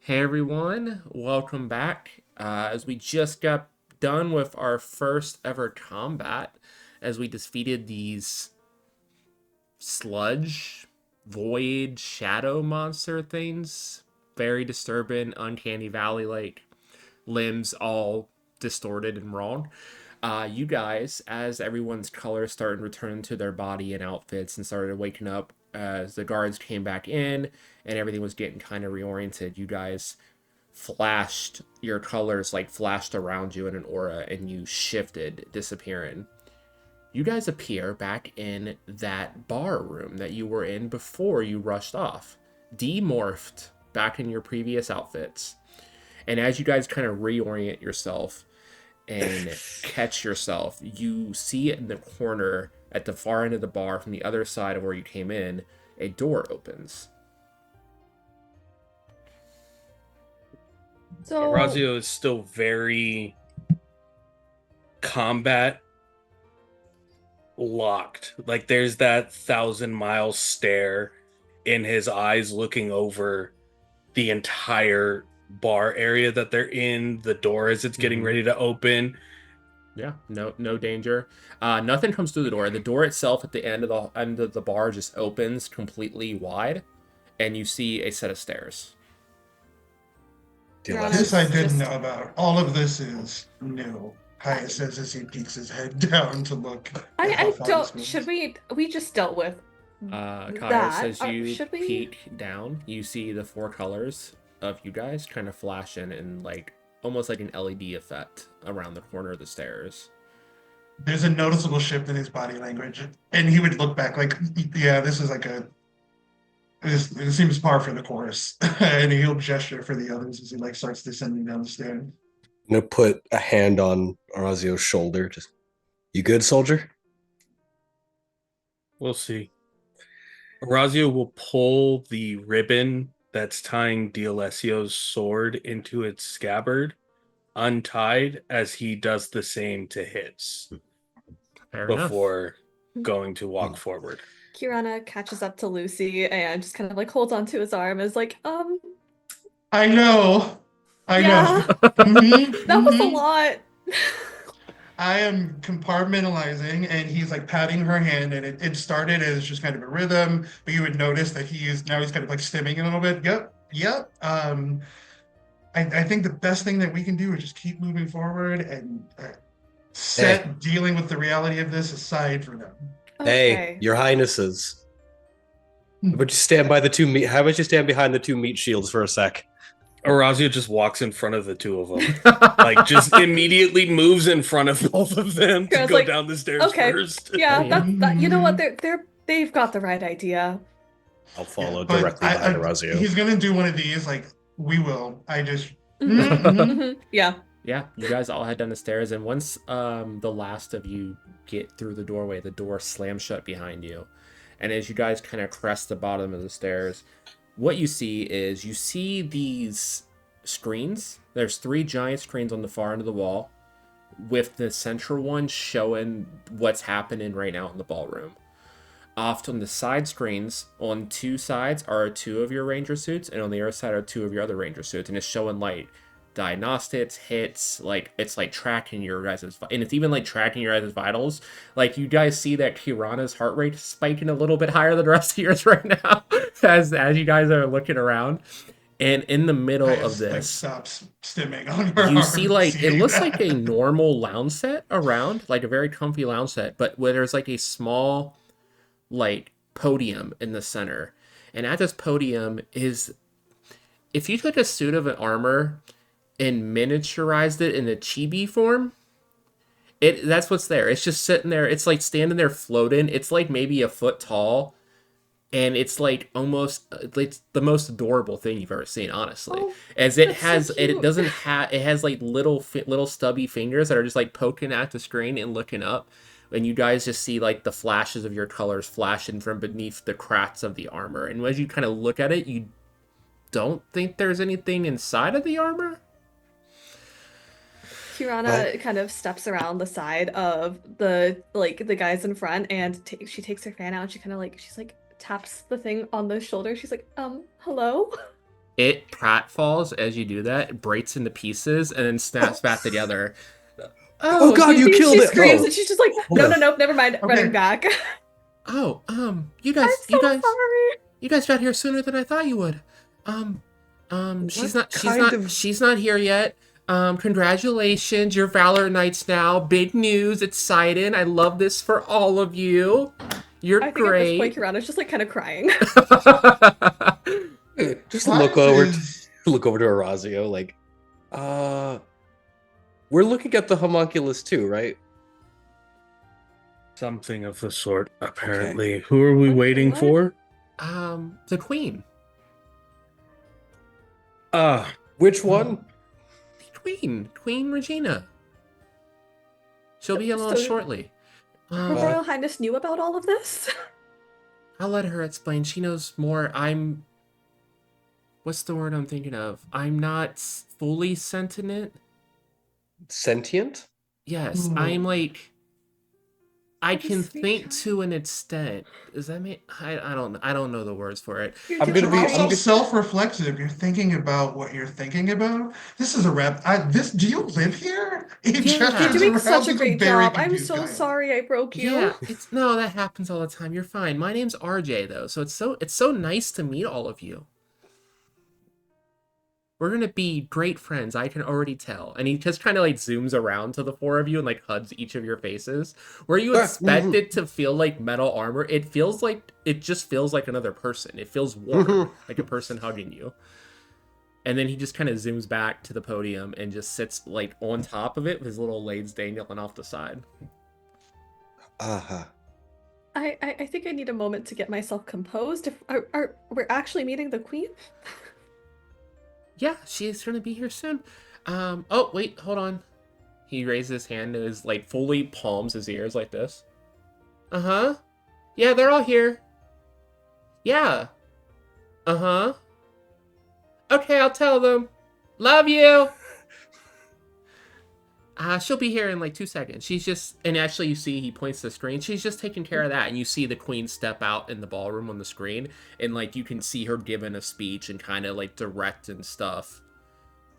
Hey everyone, welcome back. As we just got done with our first ever combat, as we defeated these sludge, void, shadow monster things, very disturbing, uncanny valley like limbs all distorted and wrong. You guys, as everyone's colors started to return to their body and outfits and started waking up as the guards came back in and everything was getting kind of reoriented, you guys flashed, your colors like flashed around you in an aura and you shifted, disappearing. You guys appear back in that bar room that you were in before you rushed off, demorphed back in your previous outfits. And as you guys kind of reorient yourself and catch yourself, you see in the corner at the far end of the bar from the other side of where you came in, a door opens. So Razio is still very combat locked. Like there's that 1,000-mile stare in his eyes looking over the entire bar area that they're in, the door as it's getting ready to open. Yeah, no danger. Nothing comes through the door. The door itself at the end of the bar just opens completely wide, and you see a set of stairs. Your Honor, This I it's didn't just- know about. All of this is new. Kaya says as he peeks his head down to look at how I far don't. this Should goes. we just dealt with Kaya, as you should we? peek down, you see the four colors of you guys kind of flashing in like almost like an LED effect around the corner of the stairs. There's a noticeable shift in his body language, and he would look back like, yeah, this is like it seems par for the course, and he'll gesture for the others as he like starts descending down the stairs. I'm gonna put a hand on Orazio's shoulder. Just, you good, soldier? We'll see. Razio will pull the ribbon that's tying D'Alessio's sword into its scabbard, untied, as he does the same to his Fair enough. before going to walk forward. Kirana catches up to Lucy and just kind of like holds onto his arm, is like, I know. yeah, Mhm, that was a mhm. lot. I am compartmentalizing, and he's like patting her hand, and it started as just kind of a rhythm, but you would notice that he's kind of like stimming a little bit. Yep. I think the best thing that we can do is just keep moving forward and set dealing with the reality of this aside for them. Hey, Okay. your highnesses. How about you stand by the two meat? How about you stand behind the two meat shields for a sec? Orazio just walks in front of the two of them. Like, just immediately moves in front of both of them to Kira's go like, down the stairs okay, first. yeah, yeah. that you know what, they've got the right idea. I'll follow But directly behind Orazio. he's gonna do one of these. Like we will. I just. Yeah. Yeah, you guys all head down the stairs, and once the last of you get through the doorway, the door slams shut behind you. And as you guys kind of crest the bottom of the stairs, what you see is you see these screens. There's 3 giant screens on the far end of the wall, with the central one showing what's happening right now in the ballroom. Off on the side screens, on 2 sides are 2 of your ranger suits, and on the other side are 2 of your other ranger suits, and it's showing like diagnostics, hits, like it's like tracking your guys' and it's even like tracking your guys' vitals. Like you guys see that Kirana's heart rate is spiking a little bit higher than the rest of yours right now as you guys are looking around. And in the middle Kaya, of like, this, stops stimming on her you arm, see like it seeing looks that. like a normal lounge set around, like a very comfy lounge set, but where there's like a small like podium in the center. And at this podium is, if you took a suit of an armor and miniaturized it in a chibi form, that's what's there. It's just sitting there. It's like standing there floating. It's like maybe a foot tall, and it's like almost it's the most adorable thing you've ever seen, honestly. Oh, As it that's so has it cute. doesn't have it has like little stubby fingers that are just like poking at the screen and looking up, and you guys just see like the flashes of your colors flashing from beneath the cracks of the armor. And as you kind of look at it, you don't think there's anything inside of the armor. Kirana kind of steps around the side of the guys in front, and she takes her fan out and she's like taps the thing on the shoulder. She's like, hello? It pratfalls as you do that, it breaks into pieces, and then snaps back together. Oh God, you She killed it! screams Oh. and she's just like, no, no, no, never mind, running Okay. back. Oh, you I'm guys, so sorry. you guys got here sooner than I thought you would. What kind of- she's not here yet. Congratulations, you're Valor Knights now. Big news, exciting. I love this for all of you. You're I think at this point, great. Kirana's just like kind of crying. Just What look over is- to Orazio, like, we're looking at the homunculus too, right? Something of the sort, apparently. Who are we What- waiting what? for? The queen. Which one? Queen Regina. She'll be along So- shortly. Her Royal Highness knew about all of this? I'll let her explain. She knows more. What's the word I'm thinking of? I'm not fully sentient. Sentient? Yes, Ooh. I'm like, I What a can sweet think child. to an extent. Does that mean I don't know the words for it. You're I'm just gonna be- You're I'm also gonna- self-reflexive. You're thinking about what you're thinking about. This is a rep. Do you live here? It Yeah. just You're You're doing around such a as great very job. I'm confused so guy. sorry I broke you. Yeah, no, that happens all the time. You're fine. My name's RJ though, so it's so nice to meet all of you. We're gonna be great friends, I can already tell. And he just kind of like zooms around to the four of you and like hugs each of your faces. Where you expect it to feel like metal armor, it just feels like another person. It feels warm, like a person hugging you. And then he just kind of zooms back to the podium and just sits like on top of it with his little legs dangling off the side. Uh-huh. I think I need a moment to get myself composed. If we're actually meeting the queen? Yeah, she's gonna be here soon. Oh, wait, hold on. He raises his hand and is like fully palms his ears like this. Uh-huh. Yeah, they're all here. Yeah. Uh-huh. Okay, I'll tell them. Love you. She'll be here in like 2 seconds. She's just, and actually you see he points to the screen. She's just taking care of that. And you see the queen step out in the ballroom on the screen. And like you can see her giving a speech and kind of like direct and stuff.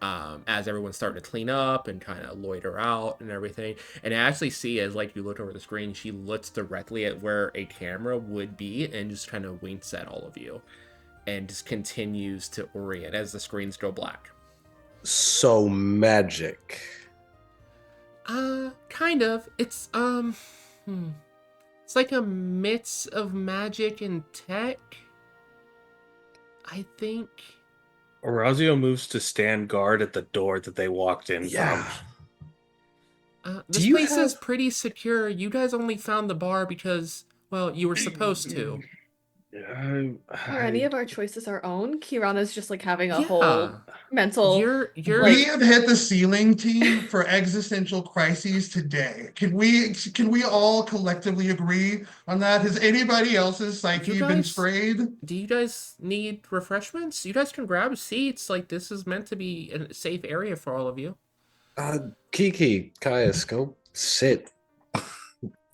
As everyone's starting to clean up and kind of loiter out and everything. And I actually see as like you look over the screen, she looks directly at where a camera would be and just kind of winks at all of you. And just continues to orient as the screens go black. So magic. Kind of. It's it's like a mix of magic and tech. I think. Orazio moves to stand guard at the door that they walked in Yeah. from. This you place is have- pretty secure. You guys only found the bar because, well, you were supposed to. Are any of our choices our own? Kirana's just like having a Yeah. whole mental. You're We have hit the ceiling, team, for existential crises today. Can we all collectively agree on that? Has anybody else's psyche You been guys- sprayed? Do you guys need refreshments? You guys can grab seats. Like, this is meant to be a safe area for all of you. Kiki, Caius, go sit.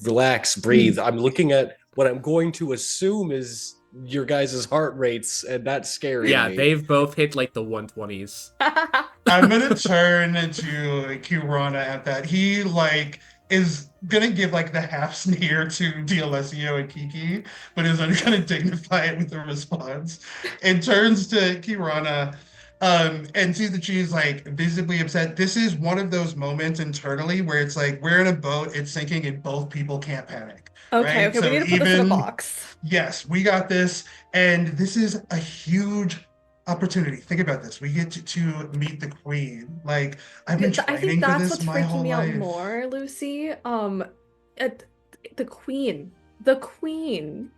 Relax, breathe. I'm looking at what I'm going to assume is your guys' heart rates, and that's scary. Yeah, me. they've both hit like the 120s. I'm gonna turn to Kirana at that. He like is gonna give like the half sneer to D'Alessio and Kiki, but is gonna dignify it with a response. And turns to Kirana, and sees that she's like visibly upset. This is one of those moments internally where it's like we're in a boat, it's sinking, and both people can't panic. Okay, Right? okay, So we need to put this in a even- box. Yes, we got this, and this is a huge opportunity. Think about this. We get to meet the queen. Like I've been I training think for that's this what's my freaking whole me out life. more, Lucy. The queen. The queen.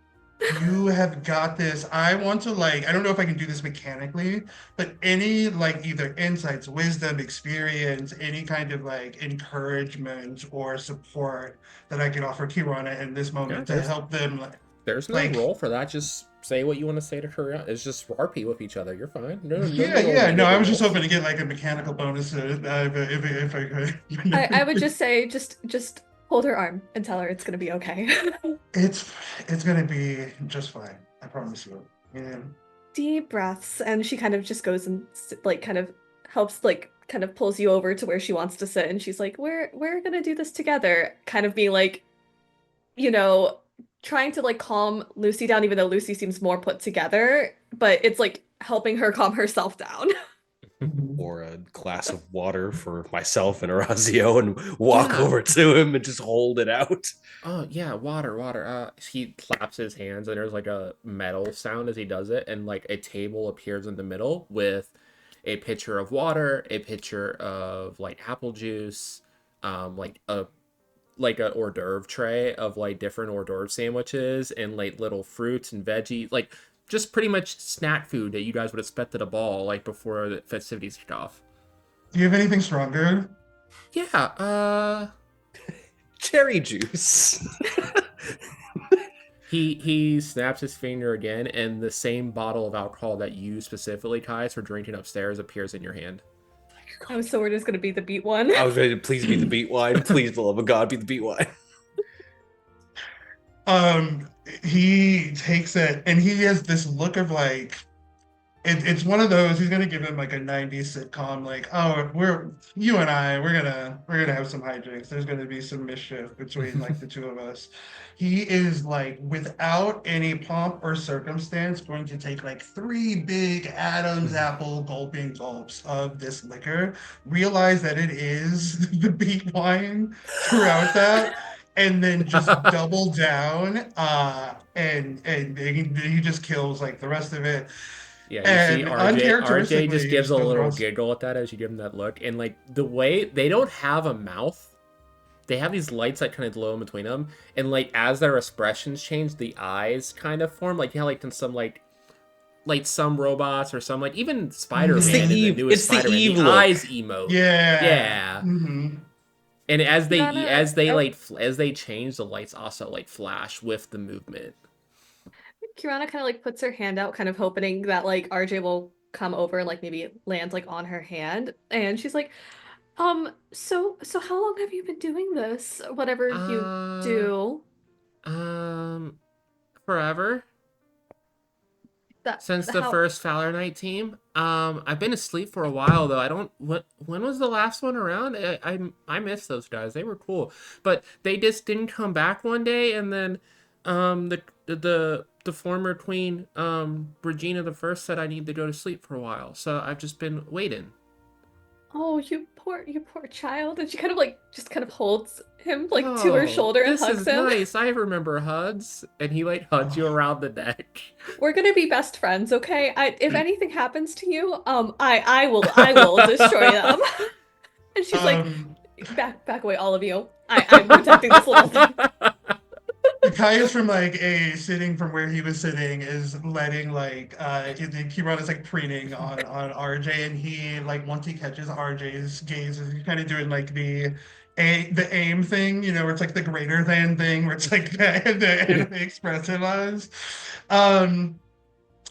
You have got this. I want to like, I don't know if I can do this mechanically, but any like either insights, wisdom, experience, any kind of like encouragement or support that I can offer Kirana in this moment to there's- help them. There's no Like- role for that. Just say what you want to say to her. It's just RP with each other. You're fine. No, Yeah. No, I was just roles. hoping to get like a mechanical bonus if I could. I would just say, just hold her arm and tell her it's gonna be okay. It's gonna be just fine. I promise you. Yeah. deep breaths, and she kind of just goes and like kind of helps like kind of pulls you over to where she wants to sit, and she's like, we're gonna do this together, kind of being like, you know, trying to like calm Lucy down, even though Lucy seems more put together, but it's like helping her calm herself down. Mhm. Or a glass of water for myself and Orazio and walk Yeah. over to him and just hold it out. Oh yeah, water, water. He claps his hands, and there's like a metal sound as he does it, and like a table appears in the middle with a pitcher of water, a pitcher of like apple juice, like a hors d'oeuvre tray of like different hors d'oeuvre sandwiches, and like little fruits and veggies, like just pretty much snack food that you guys would expect at a ball, like before the festivities kick off. Do you have anything stronger? Yeah. Cherry juice. He snaps his finger again, and the same bottle of alcohol that you specifically, Kais, for drinking upstairs appears in your hand. Oh, so we're just gonna be the beat one. I was ready to please be the beat wine. Please, for the love of God, be the beat wine. Um, he takes it and he has this look of like it's one of those. He's gonna give him like a '90s sitcom, like, oh, we're you and I, we're gonna have some hijinks. There's gonna be some mischief between like the two of us. He is like, without any pomp or circumstance, going to take like three big Adam's apple gulping gulps of this liquor, realize that it is the beet wine throughout that, and then just double down. And he just kills like the rest of it. Yeah, you see And RJ just uncharacteristically, he gives a spills little across. giggle at that as you give him that look. And like the way they don't have a mouth, they have these lights that kind of glow in between them. And like as their expressions change, the eyes kind of form. Like you know, like in some like some robots or some like even It's the Spider-Man in the Eve. newest It's the Spider-Man, the Eve look. eyes emote. Yeah. Yeah. Hmm. And Kiana, as they change, the lights also like flash with the movement. Kirana kind of like puts her hand out, kind of hoping that like RJ will come over and like maybe land like on her hand. And she's like, so how long have you been doing this? Whatever you Uh do. um Forever. That Since the how first Valor Knight team. I've been asleep for a while though. I don't. What? When was the last one around? I miss those guys. They were cool, but they just didn't come back one day. And then, the former queen, Regina the First said I need to go to sleep for a while. So I've just been waiting. Oh, you poor child. And she kind of like just kind of holds him like to her Oh, shoulder and this hugs is him. nice. I remember hugs, and he like hugs you around the neck. We're gonna be best friends, okay? If anything happens to you, I will destroy them. And she's like, Um, back away, all of you. I'm protecting this little thing. Caius from like a sitting from where he was sitting is letting like Kiran is like preening on RJ, and he like once he catches RJ's gaze, he's kind of doing like the aim thing, where it's like the greater than thing, where it's like the anime expressive eyes. Um,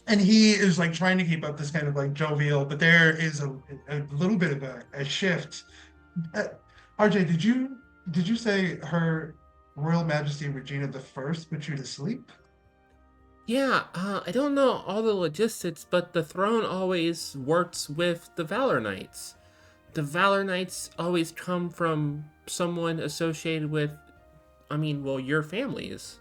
and he is like trying to keep up this kind of like jovial, but there is a little bit of a shift. Uh, RJ, did you say her Royal Majesty Regina the First put you to sleep? Yeah, I don't know all the logistics, but the throne always works with the Valor Knights. The Valor Knights always come from someone associated with, I mean, well, your families.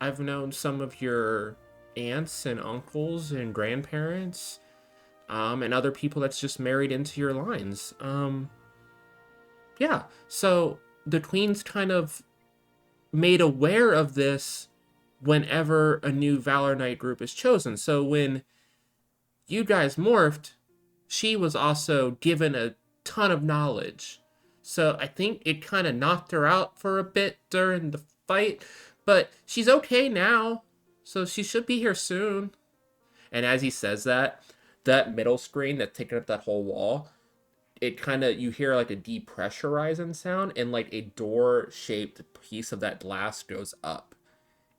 I've known some of your aunts and uncles and grandparents, and other people that's just married into your lines. Yeah, so the Queen's kind of made aware of this whenever a new Valor Knight group is chosen. So when you guys morphed, she was also given a ton of knowledge. So I think it kind of knocked her out for a bit during the fight, but she's okay now. So she should be here soon. And as he says that, that middle screen that's taking up that whole wall, it kind of, you hear like a depressurizing sound, and like a door shaped piece of that glass goes up,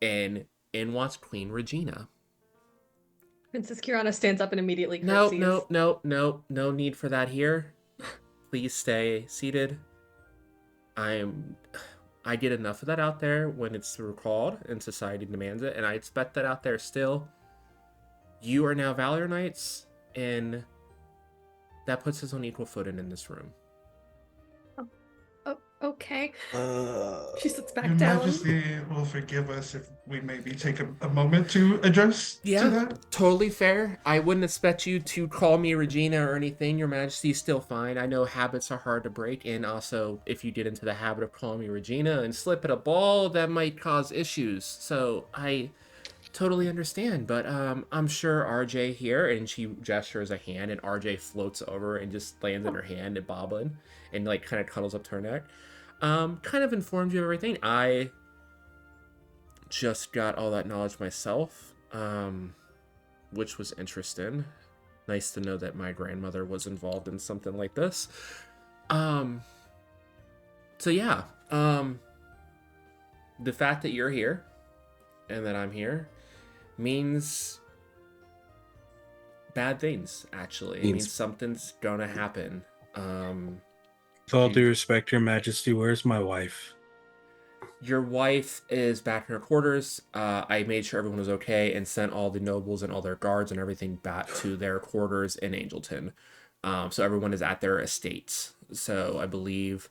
and in walks Queen Regina. Princess Kirana stands up and immediately No, curtsies. no, no, no, no need for that here. Please stay seated. I get enough of that out there when it's recalled and society demands it, and I expect that out there still. You are now Valor Knights, and that puts us on equal footing in this room. Oh, okay. Uh, She sits Your back down. Majesty will forgive us if we maybe take a moment to address to Yeah, that. totally fair. I wouldn't expect you to call me Regina or anything. Your Majesty's still fine. I know habits are hard to break, and also, if you get into the habit of calling me Regina and slip at a ball, that might cause issues. So I totally understand. But I'm sure RJ here, and she gestures a hand, and RJ floats over and just lands in her hand and bobbling, and like kind of cuddles up to her neck. Kind of informs you of everything. I just got all that knowledge myself. Which was interesting. Nice to know that my grandmother was involved in something like this. Um, so yeah, the fact that you're here and that I'm here means bad things. Actually, it means something's gonna happen. With all due respect, Your Majesty, where's my wife? Your wife is back in her quarters. I made sure everyone was okay and sent all the nobles and all their guards and everything back to their quarters in Angelton. So everyone is at their estates. So I believe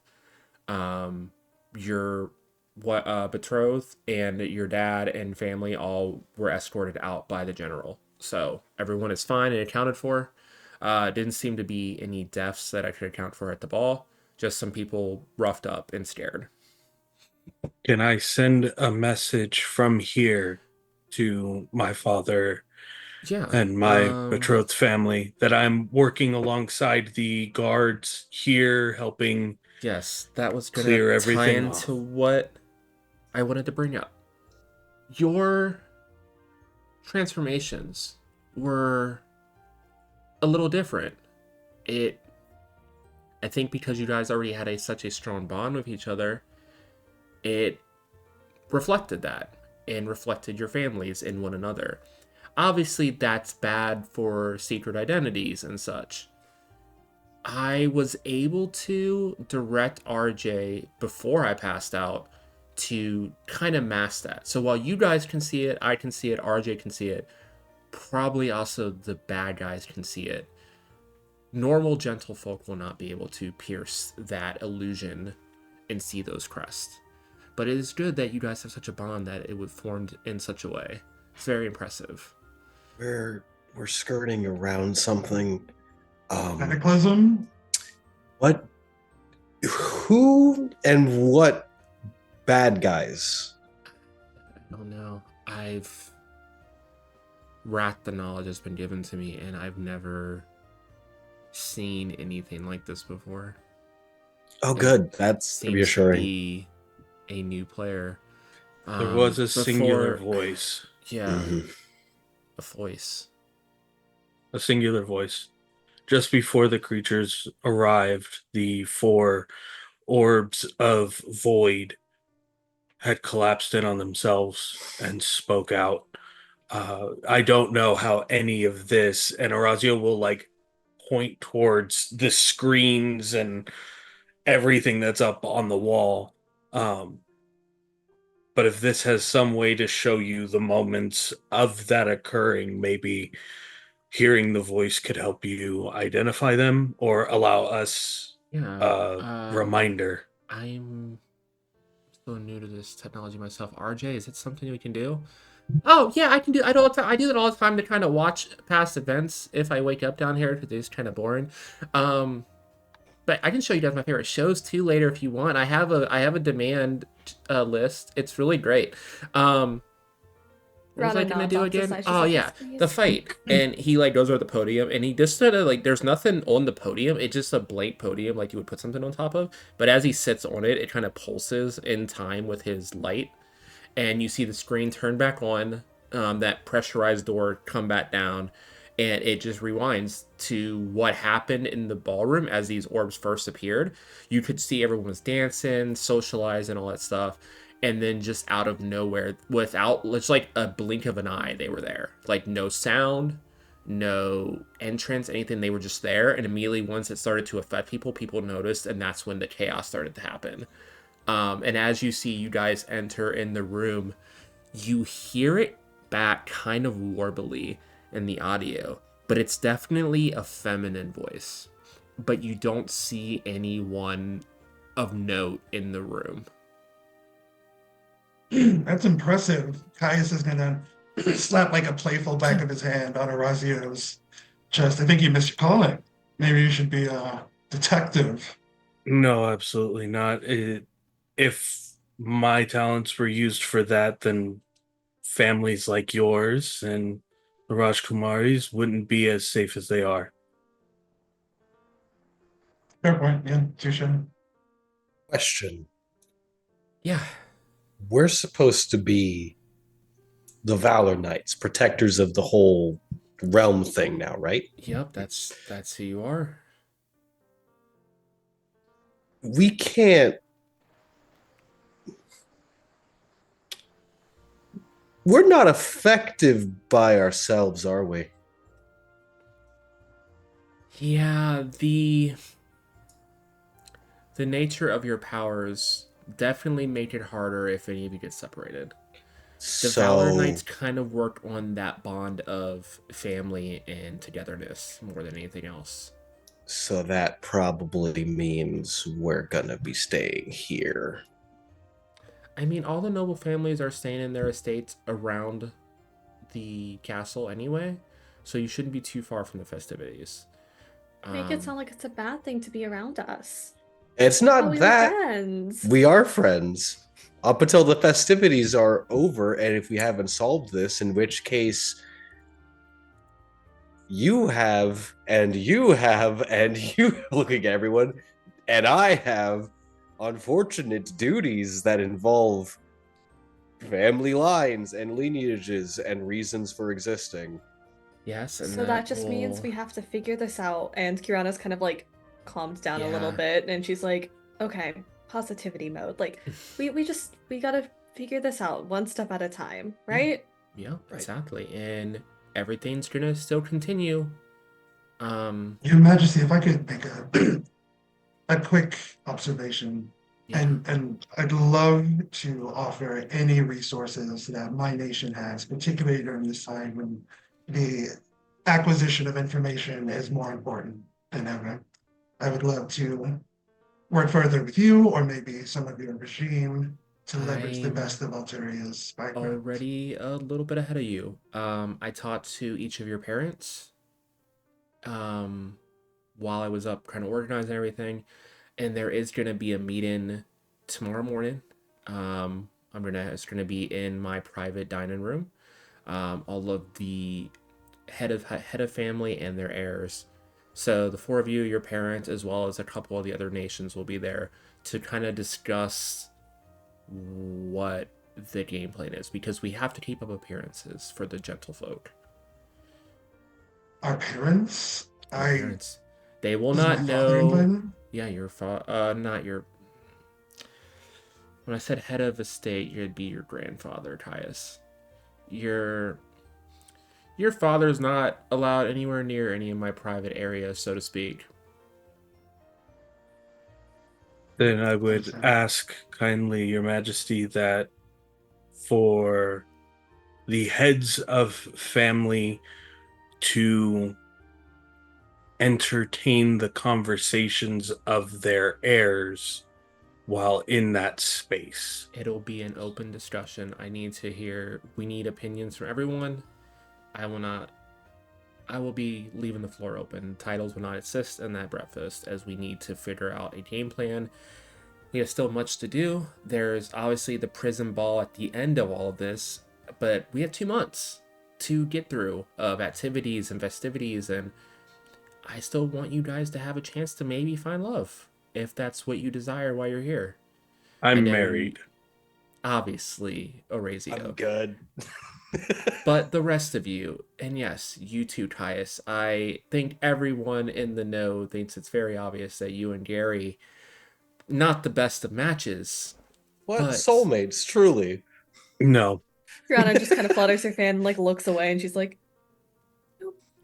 your betrothed and your dad and family all were escorted out by the general. So everyone is fine and accounted for. Didn't seem to be any deaths that I could account for at the ball. Just some people roughed up and scared. Can I send a message from here to my father Yeah. and my betrothed family that I'm working alongside the guards here, helping Yes, that was gonna clear tie everything into off? what I wanted to bring up. Your transformations were a little different. It, I think, because you guys already had such a strong bond with each other, it reflected that and reflected your families in one another. Obviously, that's bad for secret identities and such. I was able to direct RJ before I passed out to kind of mask that. So while you guys can see it, I can see it, RJ can see it, probably also the bad guys can see it. Normal gentlefolk will not be able to pierce that illusion and see those crests. But it is good that you guys have such a bond that it was formed in such a way. It's very impressive. we're skirting around something. Cataclysm? What? Who and what bad guys? I don't know. I've racked the knowledge that's been given to me, and I've never seen anything like this before. Oh, It good. That's seems to reassuring. be a new player. There was a singular Before, voice. yeah, Mhm. a voice. A singular voice. Just before the creatures arrived, the four orbs of void had collapsed in on themselves and spoke out. I don't know how any of this, and Orazio will like point towards the screens and everything that's up on the wall. But if this has some way to show you the moments of that occurring, maybe hearing the voice could help you identify them or allow us Yeah. a reminder. I'm so new to this technology myself. RJ, is it something we can do? Oh yeah, I can do. I do all the time. I do it all the time to kind of watch past events if I wake up down here because it's kind of boring. But I can show you guys my favorite shows too later if you want. I have a demand list. It's really great. What was I Rana gonna nods do off to the again? side. She's Oh like, yeah, yes, please. the fight. And he like goes over the podium and he just sort of like there's nothing on the podium. It's just a blank podium like you would put something on top of. But as he sits on it, it kind of pulses in time with his light, and you see the screen turn back on. That pressurized door come back down, and it just rewinds to what happened in the ballroom as these orbs first appeared. You could see everyone was dancing, socializing, all that stuff, and then just out of nowhere, without it's like a blink of an eye, they were there. Like no sound, no entrance, anything. They were just there, and immediately once it started to affect people, people noticed, and that's when the chaos started to happen. And as you see, you guys enter in the room, you hear it back kind of warbly in the audio, but it's definitely a feminine voice. But you don't see anyone of note in the room. That's impressive. Caius is gonna slap like a playful back of his hand on Orazio's chest. I think you missed your calling. Maybe you should be a detective. No, absolutely not. If my talents were used for that, then families like yours and the Rajkumaris wouldn't be as safe as they are. Fair point. Yeah, touche. Question. Yeah. We're supposed to be the Valor Knights, protectors of the whole realm thing now, right? Yep, that's who you are. We can't. We're not effective by ourselves, are we? Yeah, the nature of your powers definitely make it harder if any of you get separated. The Valor So, Knights kind of work on that bond of family and togetherness more than anything else. so that probably means we're gonna be staying here. I mean, all the noble families are staying in their estates around the castle anyway, so you shouldn't be too far from the festivities. Make it sound like it's a bad thing to be around us. It's I thought not we were that friends. we are friends up until the festivities are over, and if we haven't solved this, in which case you have, and you have, and you looking at everyone, and I have unfortunate duties that involve family lines and lineages and reasons for existing. Yes, and So that just means will... we have to figure this out. And Kirana's kind of like calmed down a little Yeah. bit, and she's like, okay, positivity mode. Like, we gotta figure this out one step at a time, right? Yeah, Right. exactly. And everything's gonna still continue. Your Majesty, if I could make a quick observation, Yeah. and I'd love to offer any resources that my nation has, particularly during this time when the acquisition of information is more important than ever. I would love to work further with you or maybe some of your regime to leverage the I'm best of Altaria's spycraft. already a little bit ahead of you. I talked to each of your parents um, while I was up kind of organizing everything, and there is going to be a meeting tomorrow morning. It's gonna be in my private dining room. All of the head of family and their heirs. So the four of you, your parents, as well as a couple of the other nations, will be there to kind of discuss what the game plan is, because we have to keep up appearances for the gentlefolk. Our parents? Your parents, they will Was not my father know. invited? Yeah, not your. When I said head of estate, you'd be your grandfather, Caius. Your father's not allowed anywhere near any of my private areas, so to speak. Then I would Understand. ask kindly, Your Majesty, that for the heads of family to entertain the conversations of their heirs while in that space. It'll be an open discussion. We need opinions from everyone. I will be leaving the floor open. Titles will not assist in that breakfast, as we need to figure out a game plan. We have still much to do. There's obviously the prison ball at the end of all of this, but we have 2 months to get through of activities and festivities, and I still want you guys to have a chance to maybe find love, if that's what you desire while you're here. I I'm know married. obviously, Orazio. I'm good. But the rest of you, and yes, you too, Caius, I think everyone in the know thinks it's very obvious that you and Gary, not the best of matches. What But soulmates, truly. No. Kirana just kind of flutters her fan and like looks away, and she's like,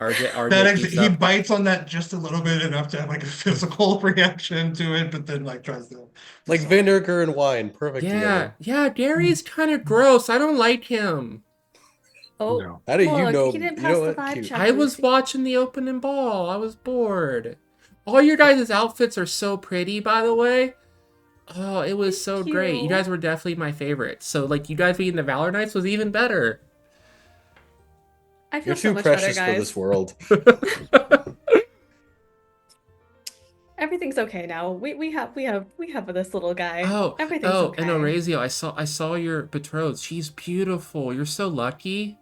RJ keeps He up. bites on that just a little bit enough to have like a physical reaction to it, but then like tries to Like vinegar and wine, perfect Yeah, together. yeah, Gary's kind of gross. I don't like him. Oh, No. How do you look, know? he didn't You know pass the what? vibe Cute. check. I was Lucy. watching the opening ball. I was bored. All your guys' outfits are so pretty, by the way. Oh, it was so Thank great. You guys you. were definitely my favorites. So, like, you guys being the Valor Knights was even better. I You're feel so too much better, precious for this guys. world. Everything's okay now. We have this little guy. Oh, Everything's oh, and okay. Orazio, I saw your betrothed. She's beautiful. You're so lucky.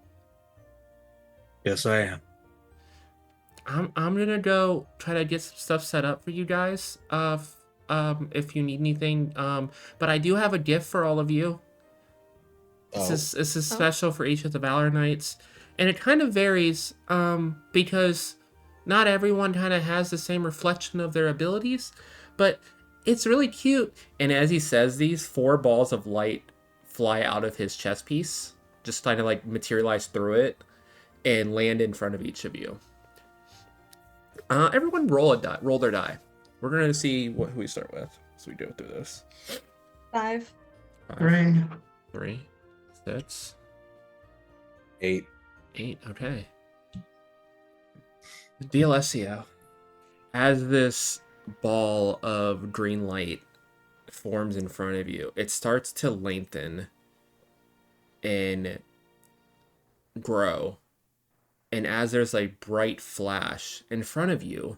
Yes, I am. I'm gonna go try to get some stuff set up for you guys. If you need anything. But I do have a gift for all of you. This Oh, is this is Oh. special for each of the Valor Knights, and it kind of varies. Because not everyone kind of has the same reflection of their abilities, but it's really cute. And as he says, these 4 balls of light fly out of his chest piece, just kind of like materialize through it and land in front of each of you. Everyone roll a die. Roll their die. We're gonna see who we start with as we go through this. 5. 5, Three. 3, 6, 8. 8. Okay. D'Alessio, as this ball of green light forms in front of you, it starts to lengthen and grow. And as there's a bright flash in front of you,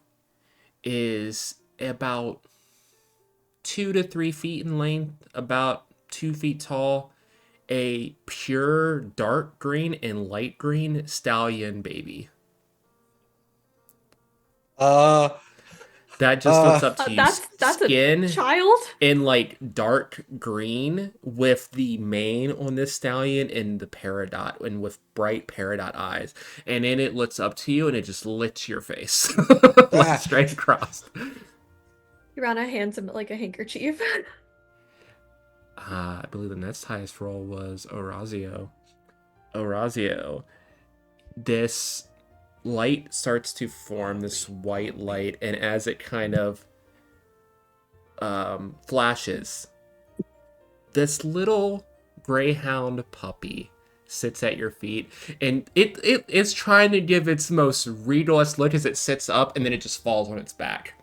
is about 2 to 3 feet in length, about 2 feet tall, a pure dark green and light green stallion baby Uh, that just looks uh, up to you. That's a Skin child? in like dark green with the mane on this stallion and the peridot and with bright peridot eyes, and then it looks up to you and it just licks your face like straight across. Urana hands him like a handkerchief. I believe the next highest roll was Orazio. Orazio, this light starts to form, this white light, and as it kind of flashes, this little greyhound puppy sits at your feet, and it's trying to give its most regalest look as it sits up, and then it just falls on its back.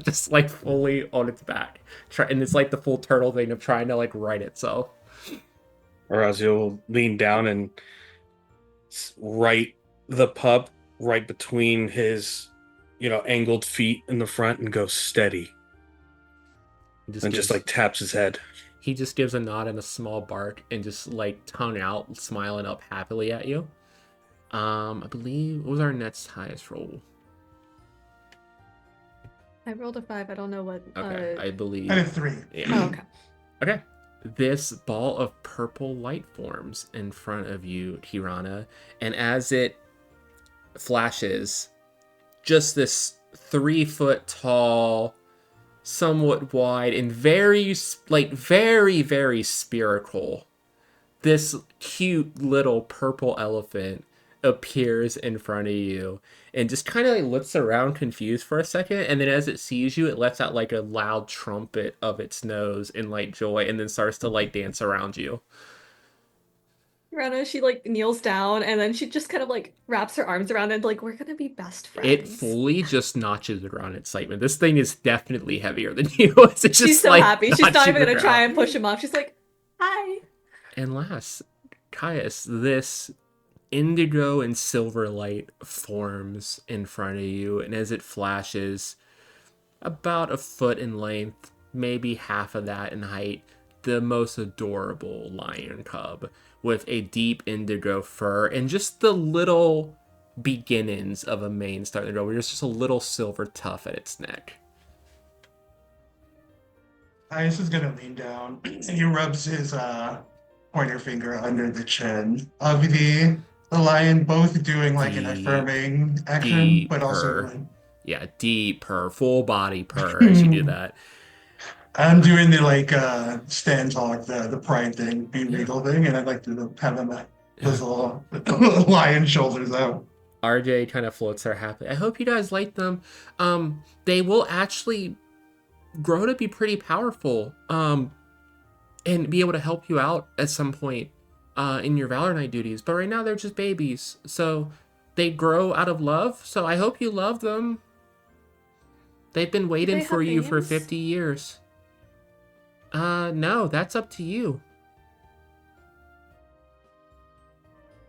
Just like fully on its back. And it's like the full turtle thing of trying to like right itself. Orazio will lean down and right the pup right between his, angled feet in the front and go steady. And just like taps his head. He just gives a nod and a small bark and just like tongue out, smiling up happily at you. I believe, what was our next highest roll? I rolled a 5. I don't know what. Okay, I believe. I had 3. Yeah. Oh, okay. Okay. This ball of purple light forms in front of you, Kirana, and as it flashes, just this 3-foot tall, somewhat wide, and very, very spherical, this cute little purple elephant appears in front of you and just kind of like looks around confused for a second, and then as it sees you, it lets out like a loud trumpet of its nose in like joy, and then starts to like dance around you. Urana, she like kneels down and then she just kind of like wraps her arms around it, like, we're gonna be best It friends. fully just notches around excitement. This thing is definitely heavier than you. It's just She's so like happy. She's not notching even gonna the try ground. and push him off. She's like, hi. And last, Caius, this indigo and silver light forms in front of you, and as it flashes, about a foot in length, maybe half of that in height, the most adorable lion cub with a deep indigo fur and just the little beginnings of a mane starting to grow. There's just a little silver tuft at its neck. Ice is gonna lean down and he rubs his pointer finger under the chin of the lion, both doing like an Deep, affirming action, deep but also purr. like, Yeah, deep purr, full body purr as you do that. I'm doing the like stand talk, the pride thing, be regal thing, and I'd like to have him his little lion shoulders out. RJ kind of floats there happily. I hope you guys like them. They will actually grow to be pretty powerful. And be able to help you out at some point. in your Valor Knight duties. But right now they're just babies, so they grow out of love. So I hope you love them. They've been Do waiting they for have you for names? 50 years. No, that's up to you.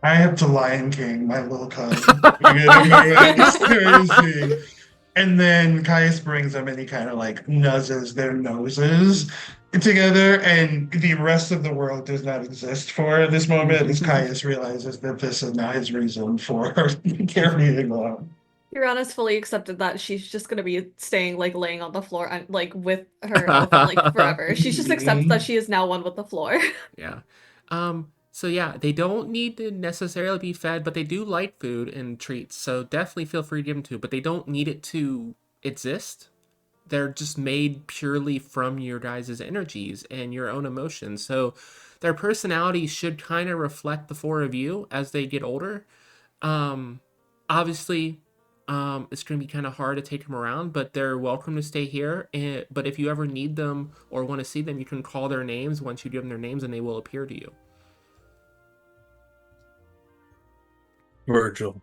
I have to Lion King, my little cub. It's crazy. And then Caius brings them and he kind of like nuzzes their noses together, and the rest of the world does not exist for this moment as Caius realizes that this is not his reason for carrying on. Kirana's fully accepted that she's just gonna be staying like laying on the floor and like with her elephant like forever. She's just accepts that she is now one with the floor. Yeah. So yeah, they don't need to necessarily be fed, but they do like food and treats. So definitely feel free to give them to, but they don't need it to exist. They're just made purely from your guys' energies and your own emotions. So their personalities should kind of reflect the four of you as they get older. Obviously, it's going to be kind of hard to take them around, but they're welcome to stay here. But if you ever need them or want to see them, you can call their names once you give them their names and they will appear to you. Virgil.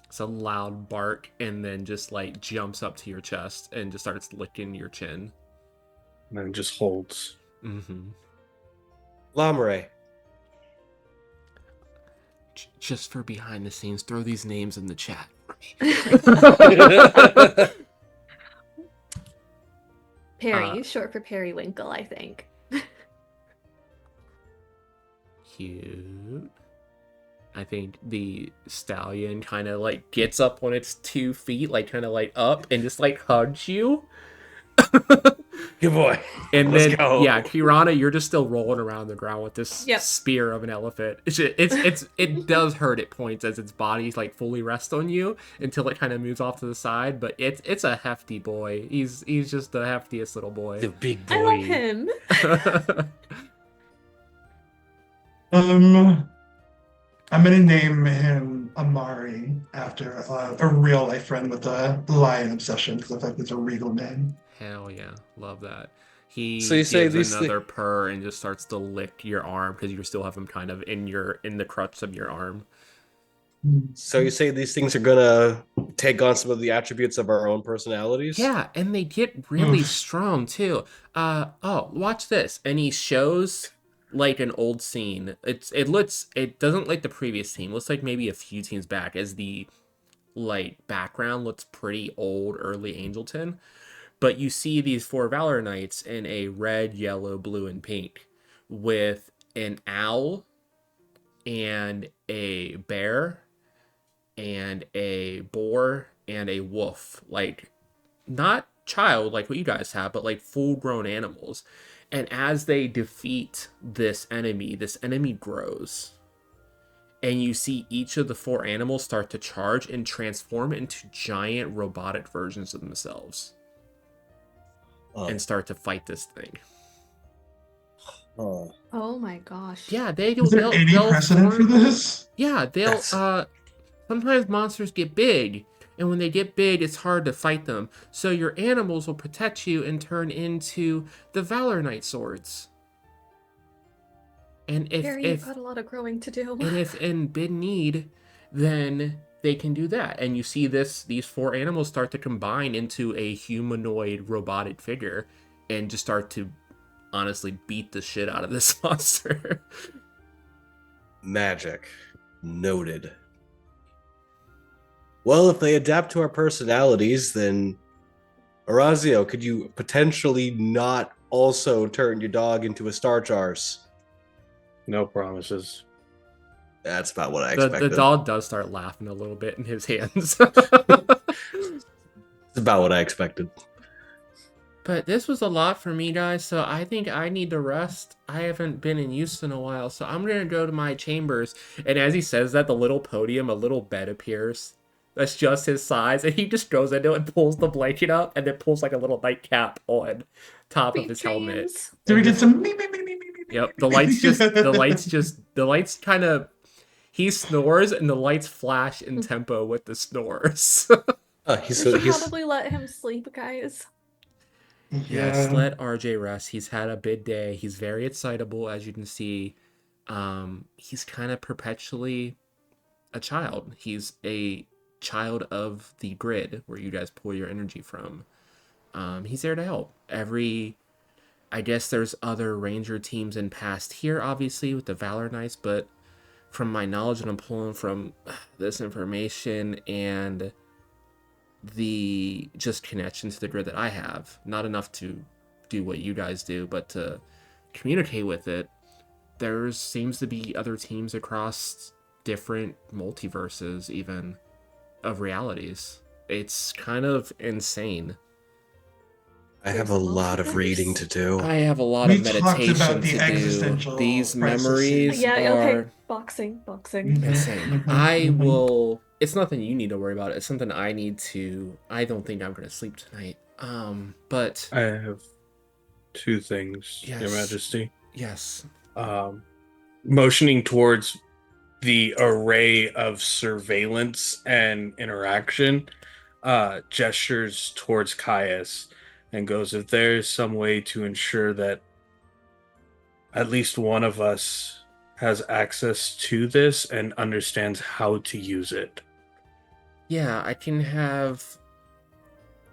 It's a loud bark and then just like jumps up to your chest and just starts licking your chin. And then just holds. Mm-hmm. Lamre. Just for behind the scenes, throw these names in the chat. Perry, short for Periwinkle, I think. Cute. I think the stallion kind of like gets up on its 2 feet, like kind of like up and just like hugs you. Good boy. And Let's then, go. yeah, Kirana, you're just still rolling around the ground with this Yep. spear of an elephant. It does hurt at points as its body's like fully rests on you until it kind of moves off to the side. But it's a hefty boy. He's just the heftiest little boy. The big boy. I love him. I'm gonna name him Amari after a real life friend with a lion obsession because I think it's a regal name. Hell yeah, love that. He So you say gives these another purr and just starts to lick your arm because you still have him kind of in the crutch of your arm. So you say these things are gonna take on some of the attributes of our own personalities? Yeah, and they get really strong too. Watch this. And he shows like an old scene. It doesn't like the previous scene. It looks like maybe a few scenes back as the like background looks pretty old, early Angelton. But you see these 4 Valor Knights in a red, yellow, blue, and pink with an owl and a bear and a boar and a wolf. Like, not child like what you guys have, but like full-grown animals. And as they defeat this enemy grows. And you see each of the 4 animals start to charge and transform into giant robotic versions of themselves. And start to fight this thing. Oh my gosh. Yeah, Is there any precedent for this? Yeah, sometimes monsters get big, and when they get big, it's hard to fight them. So your animals will protect you and turn into the Valor Knight swords. And Perry, you've got a lot of growing to do. And if in big need, then they can do that. And you see these 4 animals start to combine into a humanoid robotic figure and just start to honestly beat the shit out of this monster. Magic. Noted. Well, if they adapt to our personalities, then Orazio, could you potentially not also turn your dog into a Star Chars? No promises. That's about what I expected. The dog does start laughing a little bit in his hands. It's about what I expected. But this was a lot for me, guys, so I think I need to rest. I haven't been in use in a while, so I'm going to go to my chambers. And as he says that, the little podium, a little bed appears. That's just his size, and he just goes into it and pulls the blanket up, and then pulls like a little nightcap on top of his helmet. Do we get some? Yep, the lights kind of. He snores, and the lights flash in tempo with the snores. We should probably let him sleep, guys. Yes, Yeah. let RJ rest. He's had a big day. He's very excitable, as you can see. He's kind of perpetually a child. He's a child of the grid where you guys pull your energy from. He's there to help. I guess there's other ranger teams in past here, obviously, with the Valor Knights, but from my knowledge that I'm pulling from this information and the just connection to the grid that I have, not enough to do what you guys do, but to communicate with it, there seems to be other teams across different multiverses, even of realities. It's kind of insane. I have There's a a lot of reading multiverse. to do. I have a lot We of talked meditation about the to do. existential These crises. memories Yeah, okay. are Boxing. Mhm, insane. mhm, I mhm. will. It's nothing you need to worry about. It's something I need to. I don't think I'm going to sleep tonight. But I have two things, Your yes, Majesty. yes. Um, Motioning towards the array of surveillance and interaction, gestures towards Caius and goes, if there's some way to ensure that at least one of us has access to this and understands how to use it. Yeah, I can have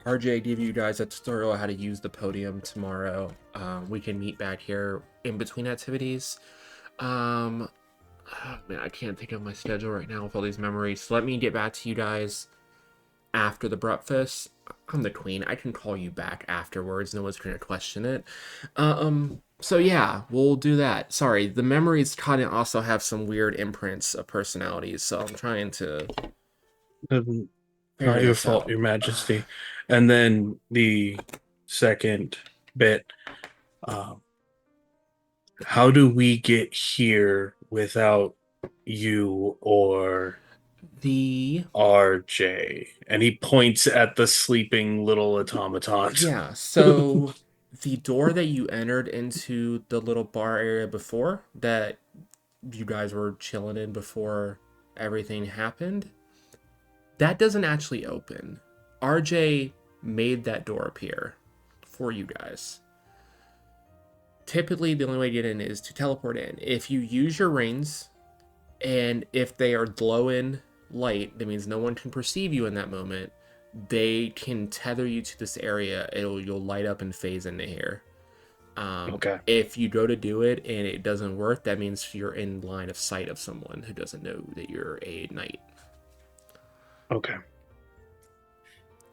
RJ give you guys a tutorial on how to use the podium tomorrow. We can meet back here in between activities. Um, Man, I can't think of my schedule right now with all these memories. So let me get back to you guys after the breakfast. I'm the queen. I can call you back afterwards. No one's gonna question it. So yeah, we'll do that. Sorry, the memories kind of also have some weird imprints of personalities, so I'm trying to Um, figure Not your this fault, out. Your Majesty. And then the second bit, um, how do we get here without you or The RJ? And he points at the sleeping little automatons. Yeah, so the door that you entered into the little bar area before that you guys were chilling in before everything happened, that doesn't actually open. RJ made that door appear for you guys. Typically, the only way to get in is to teleport in. If you use your rings, and if they are glowing light, that means no one can perceive you in that moment. They can tether you to this area. You'll light up and phase into here. Okay. If you go to do it and it doesn't work, that means you're in line of sight of someone who doesn't know that you're a knight. Okay.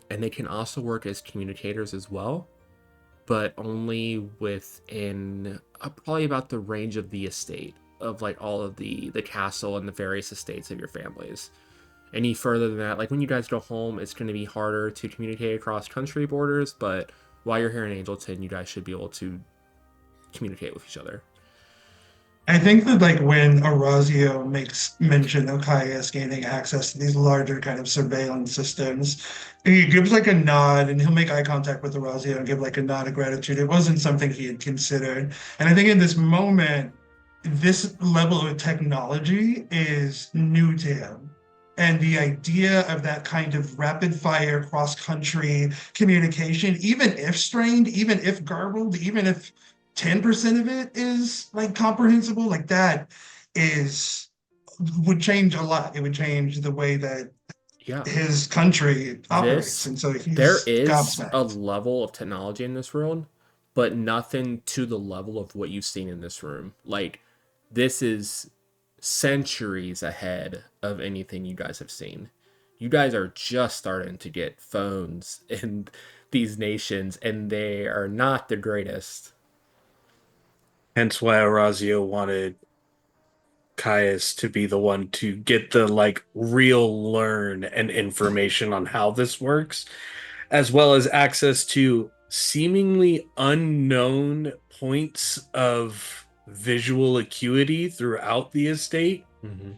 And they can also work as communicators as well, but only within probably about the range of the estate of like all of the castle and the various estates of your families. Any further than that, like when you guys go home, it's going to be harder to communicate across country borders, but while you're here in Angelton, you guys should be able to communicate with each other. I think that like when Orazio makes mention of Caius gaining access to these larger kind of surveillance systems, he gives like a nod and he'll make eye contact with Orazio and give like a nod of gratitude. It wasn't something he had considered. And I think in this moment, this level of technology is new to him. And the idea of that kind of rapid fire cross country communication, even if strained, even if garbled, even if 10% of it is like comprehensible, like that is would change a lot. It would change the way that Yeah, his country operates. this And so there he's is a gobsmacked. level of technology in this world, but nothing to the level of what you've seen in this room. Like this is centuries ahead of anything you guys have seen. You guys are just starting to get phones in these nations, and they are not the greatest. Hence why Orazio wanted Caius to be the one to get the like real learn and information on how this works, as well as access to seemingly unknown points of visual acuity throughout the estate. Mm-hmm.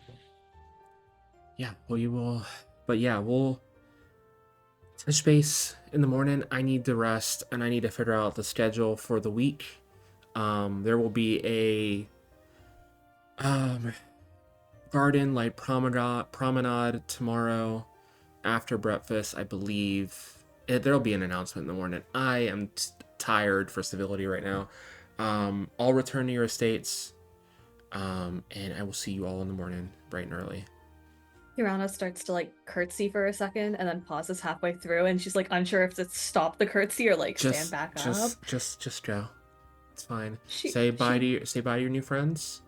Yeah, well, you will, but yeah, we'll touch base in the morning. I need to rest, and I need to figure out the schedule for the week. There will be a garden like promenade tomorrow after breakfast, I believe. There'll be an announcement in the morning. I am tired for civility right now. I'll return to your estates, and I will see you all in the morning, bright and early. Hirana starts to like curtsy for a second and then pauses halfway through, and she's like unsure if to stop the curtsy or like stand back up. Just go. It's fine. She- Say bye she- to your new friends,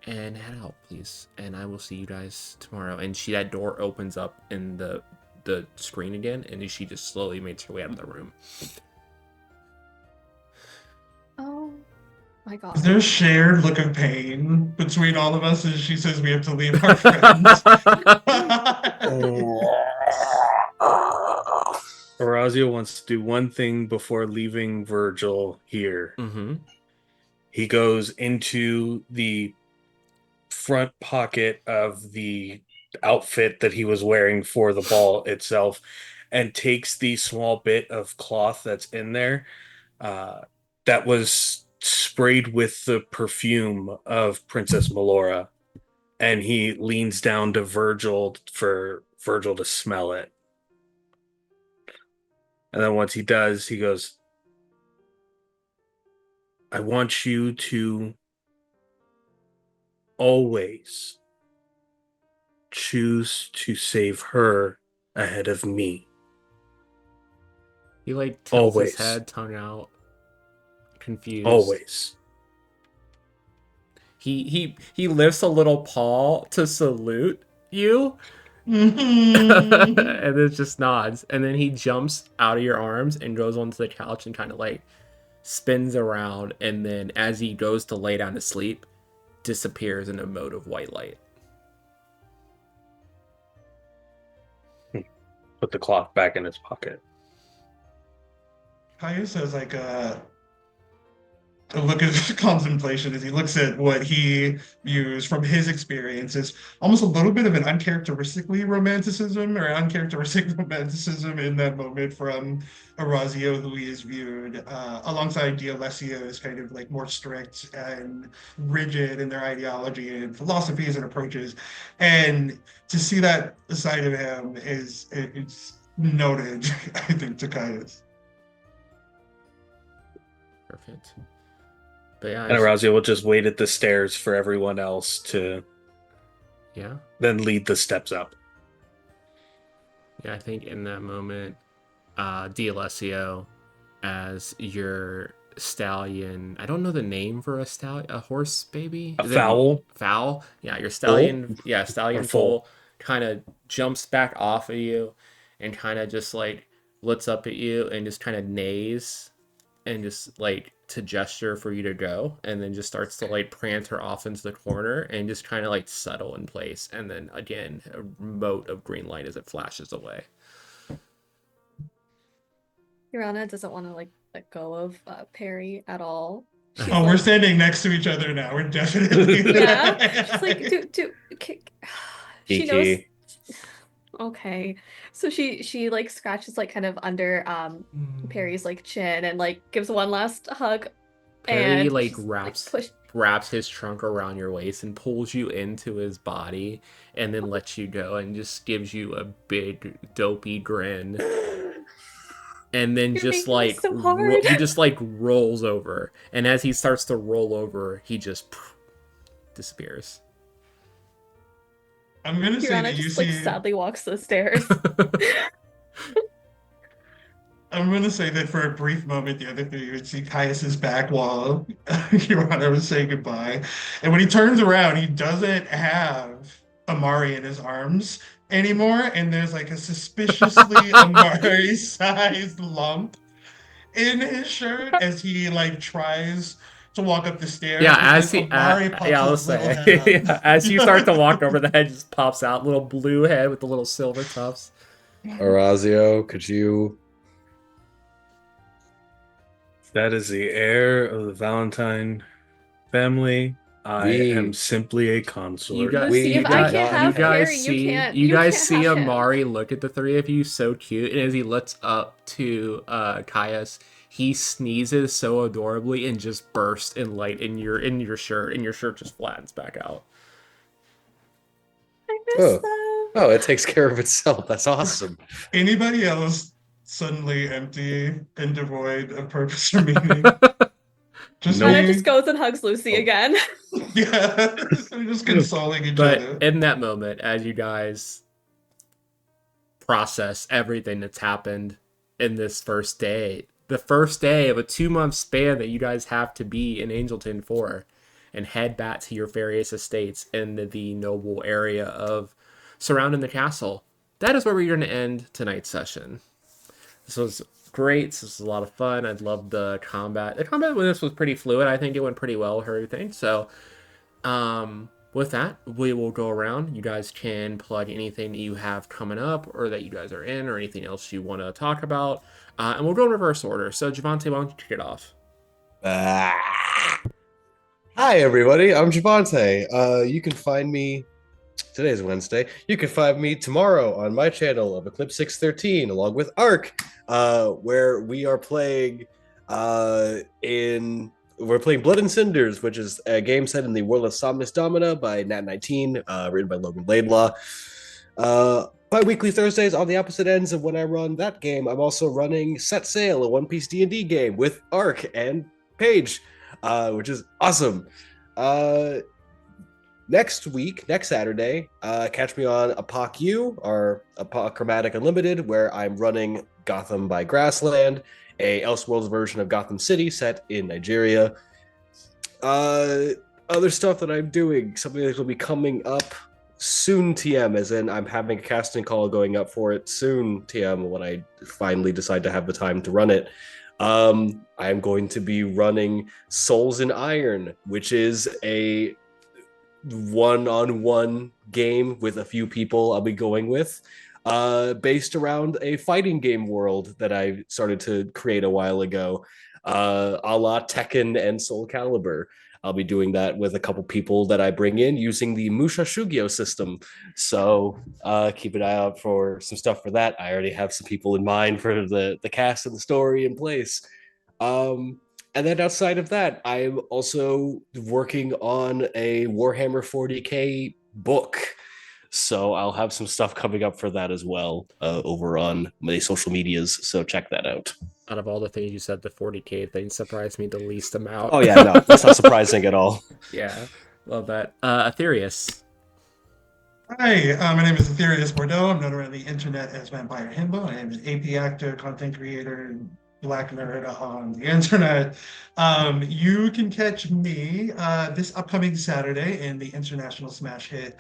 and head out, please. And I will see you guys tomorrow. And that door opens up in the screen again, and she just slowly makes her way out of the room. Oh my god. Is there a shared look of pain between all of us as she says we have to leave our friends? Orazio wants to do one thing before leaving Virgil here. Mm-hmm. He goes into the front pocket of the outfit that he was wearing for the ball itself and takes the small bit of cloth that's in there that was sprayed with the perfume of Princess Melora, and he leans down to Virgil for Virgil to smell it. And then once he does, he goes, I want you to always choose to save her ahead of me. He like tilts Always. his head, tongue out, confused. Always. He lifts a little paw to salute you, Mhm. and it just nods. And then he jumps out of your arms and goes onto the couch and kind of like spins around. And then as he goes to lay down to sleep, disappears in a mode of white light. Put the cloth back in his pocket. Caius has like a look of contemplation as he looks at what he views from his experiences, almost a little bit of an uncharacteristic romanticism in that moment from Orazio, who he is viewed alongside D'Alessio as kind of like more strict and rigid in their ideology and philosophies and approaches. And to see that side of him it's noted, I think, to Caius. Perfect. But yeah, And Orazio will just wait at the stairs for everyone else to yeah. then lead the steps up. Yeah, I think in that moment, D'Alessio, as your stallion, I don't know the name for a horse baby? A fowl? Fowl? Yeah, your stallion, Foal? stallion Or foal? foal kind of jumps back off of you and kind of just like looks up at you and just kind of neighs and just like to gesture for you to go, and then just starts to like prancer off into the corner and just kind of like settle in place, and then again a mote of green light as it flashes away. Hirana doesn't want to like let go of Perry at all. She's Oh, like, we're standing next to each other now. We're definitely yeah. She's like, she knows. Kiki. Okay, so she like scratches like kind of under Perry's like chin and like gives one last hug. Perry And like she's, wraps his trunk around your waist and pulls you into his body, and then lets you go and just gives you a big dopey grin. And then You're just making like this so hard. he just like rolls over, and as he starts to roll over, he just disappears. I'm gonna say Hirana that you just like see. sadly walks the stairs. I'm gonna say that for a brief moment, the other three would see Caius's back while Hirana was saying goodbye, and when he turns around, he doesn't have Amari in his arms anymore, and there's like a suspiciously Amari-sized lump in his shirt as he like tries to walk up the stairs. Yeah, but as then he, Amari pops yeah, I'll his little say, head up. yeah, as you start to walk over, the head just pops out, little blue head with the little silver tufts. Orazio, could you? That is the heir of the Valentine family. I am simply a consort. You guys, See, if I can't have Perry, you guys can't see have him. Amari look at the three of you so cute, and as he looks up to Caius, he sneezes so adorably and just bursts in light in your shirt, and your shirt just flattens back out. I miss them. Oh, it takes care of itself. That's awesome. Anybody else suddenly empty and devoid of purpose or meaning. Just Nope. Hannah just me. goes and hugs Lucy again. Yeah. We're just consoling each But other. in that moment, as you guys process everything that's happened in this first day, the first day of a 2 month span that you guys have to be in Angelton for, and head back to your various estates in the noble area of surrounding the castle. That is where we're going to end tonight's session. This was great. This was a lot of fun. I loved the combat. The combat with this was pretty fluid. I think it went pretty well for everything. So, with that, we will go around. You guys can plug anything that you have coming up or that you guys are in or anything else you want to talk about. And we'll go in reverse order. So, Javante, why don't you kick it off? Ah. Hi, everybody. I'm Javante. You can find me. Today's Wednesday. You can find me tomorrow on my channel of Eclipse 613, along with Ark, where we are playing we're playing Blood and Cinders, which is a game set in the world of Somnus Domina by Nat19, written by Logan Laidlaw. Bi-weekly Thursdays on the opposite ends of when I run that game. I'm also running Set Sail, a One Piece D&D game with Ark and Paige, which is awesome. Next Saturday, catch me on Apoc U, or Chromatic Unlimited, where I'm running Gotham by Grassland, a Elseworlds version of Gotham City set in Nigeria. Other stuff that I'm doing, something that will be coming up soon, TM, as in I'm having a casting call going up for it soon, TM, when I finally decide to have the time to run it. I'm going to be running Souls in Iron, which is a one-on-one game with a few people I'll be going with, based around a fighting game world that I started to create a while ago, a la Tekken and Soul Calibur. I'll be doing that with a couple people that I bring in using the Musha Shugyo system. So keep an eye out for some stuff for that. I already have some people in mind for the cast and the story in place. And then outside of that, I'm also working on a Warhammer 40K book. So I'll have some stuff coming up for that as well, over on my social medias. So check that out. Out of all the things you said, the 40K thing surprised me the least amount. Oh yeah, no, that's not surprising at all. Yeah, love that. Aetherius. Hi, my name is Aetherius Bordeaux. I'm known around the internet as Vampire Himbo. I am an AP actor, content creator, and black nerd on the internet. You can catch me this upcoming Saturday in the international smash hit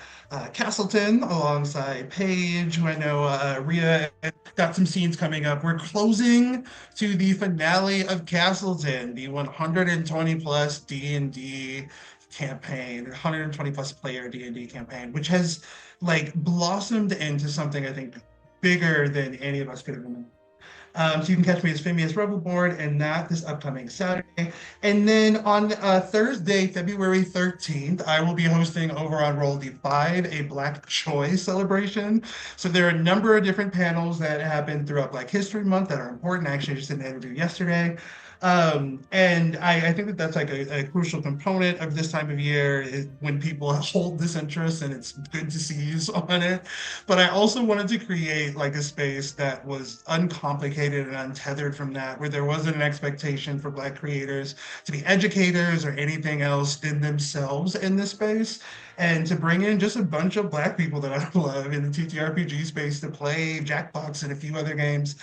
Castleton alongside Paige, who I know Rhea got some scenes coming up. We're closing to the finale of Castleton, the 120 plus D&D campaign, 120 plus player D&D campaign, which has like blossomed into something I think bigger than any of us could have imagined. So you can catch me as Phineas Revelborn and that this upcoming Saturday. And then on Thursday, February 13th, I will be hosting over on Roll D5 a Black Choice celebration. So there are a number of different panels that happen throughout Black History Month that are important. I actually just did an interview yesterday. And I think that that's like a crucial component of this time of year is when people hold this interest, and it's good to see you on it. But I also wanted to create like a space that was uncomplicated and untethered from that, where there wasn't an expectation for Black creators to be educators or anything else than themselves in this space. And to bring in just a bunch of Black people that I love in the TTRPG space to play Jackbox and a few other games.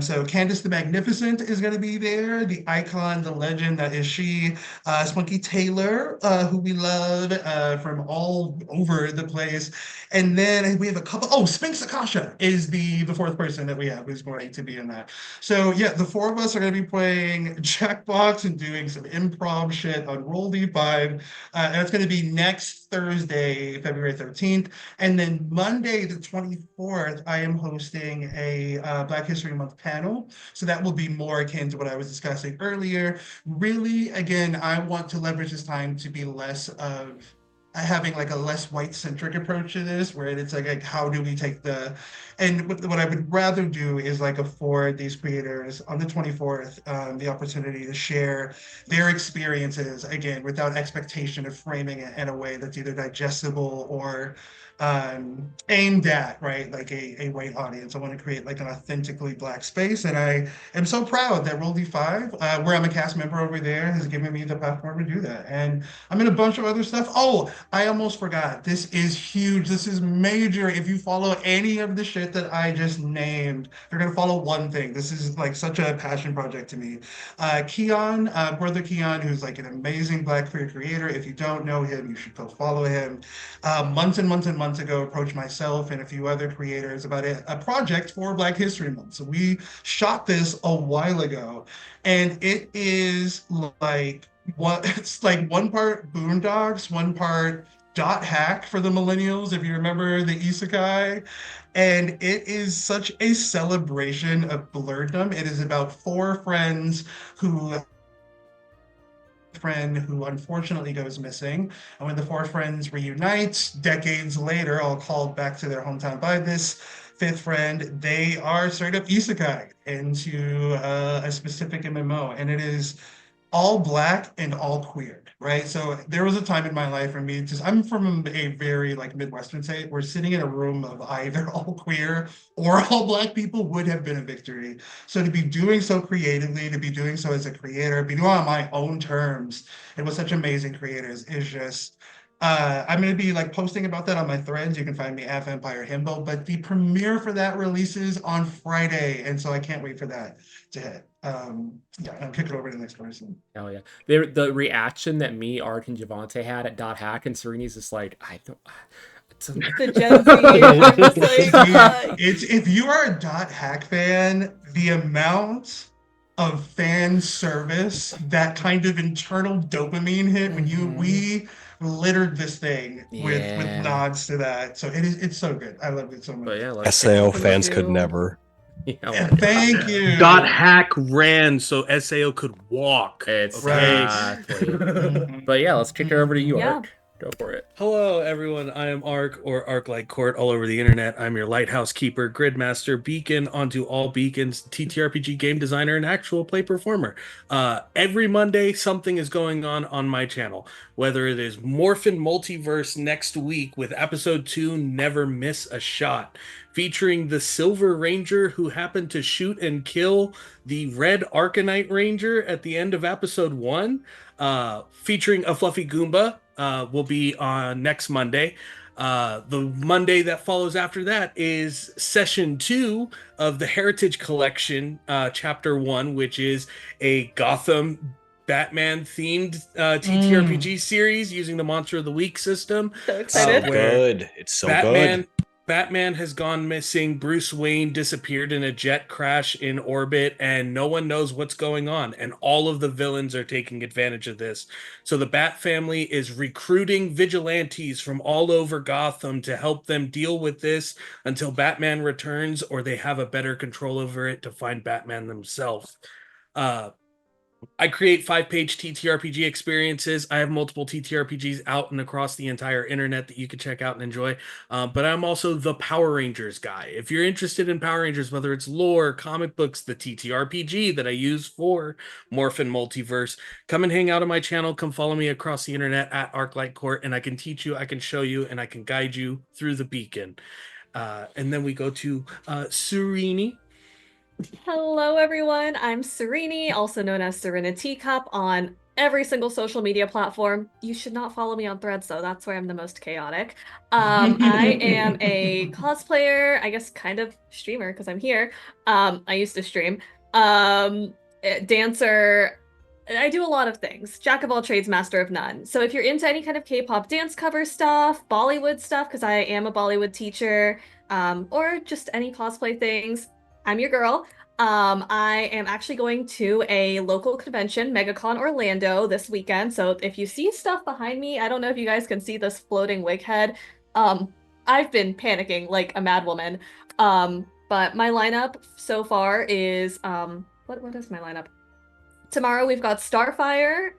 So Candace the Magnificent is going to be there, the icon, the legend that is she. Spunky Taylor, who we love from all over the place. And then we have a couple. Oh, Sphinx Akasha is the fourth person that we have who's going to be in that. So yeah, the four of us are going to be playing Jackbox and doing some improv shit on Roll D5. And it's going to be next Thursday, February 13th. And then Monday, the 24th, I am hosting a Black History Month panel. So that will be more akin to what I was discussing earlier. Really, again, I want to leverage this time to be less of having like a less white-centric approach to this, where it's like how do we take and what I would rather do is like afford these creators on the 24th the opportunity to share their experiences again without expectation of framing it in a way that's either digestible or aimed at, right, like a white audience. I want to create like an authentically Black space, and I am so proud that Roll D5, where I'm a cast member over there, has given me the platform to do that. And I'm in a bunch of other stuff. Oh, I almost forgot. This is huge. This is major. If you follow any of the shit that I just named, you're gonna follow one thing. This is like such a passion project to me. Keon, brother Keon, who's like an amazing Black queer creator. If you don't know him, you should go follow him. Months and months and months ago, approached myself and a few other creators about a project for Black History Month. So we shot this a while ago, and it is like it's like one part Boondocks, one part Dot Hack for the millennials, if you remember the isekai. And it is such a celebration of blurredom. It is about four friends who friend who unfortunately goes missing. And when the four friends reunite decades later, all called back to their hometown by this fifth friend, they are straight up isekai into a specific MMO. And it is all Black and all queer, right? So there was a time in my life for me, I'm from a very like Midwestern state where sitting in a room of either all queer or all Black people would have been a victory. So to be doing so creatively, to be doing so as a creator, be doing it on my own terms, and with such amazing creators is just I'm going to be like posting about that on my threads. You can find me at Vampire Himbo, but the premiere for that releases on Friday, and so I can't wait for that to hit. Yeah, I'll kick it over to the next person. Hell yeah. The reaction that me, Ark, and Javante had at Dot Hack and Sereni's just like, I don't. The Gen Z. I'm just like, If you are a Dot Hack fan, the amount of fan service, that kind of internal dopamine hit when we littered this thing with Yeah. nods to that. So it's so good. I love it so much. But yeah, let's SAO fans could never. Yeah, Thank you. Dot Hack ran so SAO could walk. Exactly. Mhm. But yeah, let's kick it over to you, Yeah. Ark. Go for it. Hello, everyone. I am Ark, or Ark Light Court, all over the internet. I'm your lighthouse keeper, gridmaster, beacon onto all beacons, TTRPG game designer, and actual play performer. Every Monday, something is going on my channel. Whether it is Morphin Multiverse next week with episode 2, Never Miss a Shot, featuring the Silver Ranger who happened to shoot and kill the Red Arcanite Ranger at the end of episode 1, featuring a Fluffy Goomba. Will be on next Monday. The Monday that follows after that is session 2 of the Heritage Collection, chapter 1, which is a Gotham Batman themed TTRPG series using the Monster of the Week system. So excited. So where good. It's so good. Batman has gone missing. Bruce Wayne disappeared in a jet crash in orbit, and no one knows what's going on. And all of the villains are taking advantage of this. So the Bat family is recruiting vigilantes from all over Gotham to help them deal with this until Batman returns, or they have a better control over it to find Batman themselves. I create 5-page TTRPG experiences. I have multiple TTRPGs out and across the entire internet that you can check out and enjoy. But I'm also the Power Rangers guy. If you're interested in Power Rangers, whether it's lore, comic books, the TTRPG that I use for Morphin Multiverse, come and hang out on my channel. Come follow me across the internet at Arclight Court, and I can teach you, I can show you, and I can guide you through the beacon. And then we go to Sereni. Hello, everyone. I'm Sereni, also known as Serena Teacup on every single social media platform. You should not follow me on Threads, though. That's where I'm the most chaotic. I am a cosplayer, I guess kind of streamer because I'm here. I used to stream. Dancer. I do a lot of things. Jack of all trades, master of none. So if you're into any kind of K-pop dance cover stuff, Bollywood stuff, because I am a Bollywood teacher, or just any cosplay things, I'm your girl. I am actually going to a local convention, MegaCon Orlando, this weekend. So if you see stuff behind me, I don't know if you guys can see this floating wig head. I've been panicking like a mad woman. But my lineup so far is what is my lineup? Tomorrow we've got Starfire,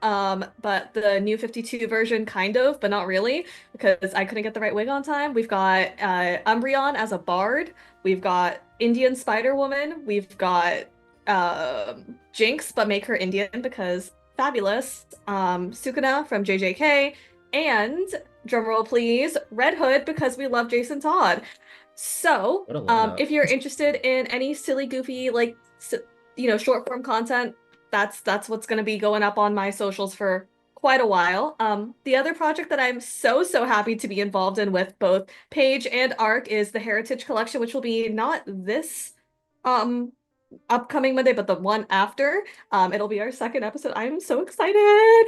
but the new 52 version, kind of, but not really, because I couldn't get the right wig on time. We've got Umbreon as a bard. We've got Indian Spider Woman. We've got Jinx, but make her Indian because fabulous. Sukuna from JJK, and drumroll please, Red Hood because we love Jason Todd. So, What a lineup. if you're interested in any silly, goofy, like, short form content, that's what's going to be going up on my socials for quite a while. The other project that I'm so happy to be involved in with both Paige and Arc is the Heritage Collection, which will be not this um upcoming Monday, but the one after. It'll be our second episode. I'm so excited.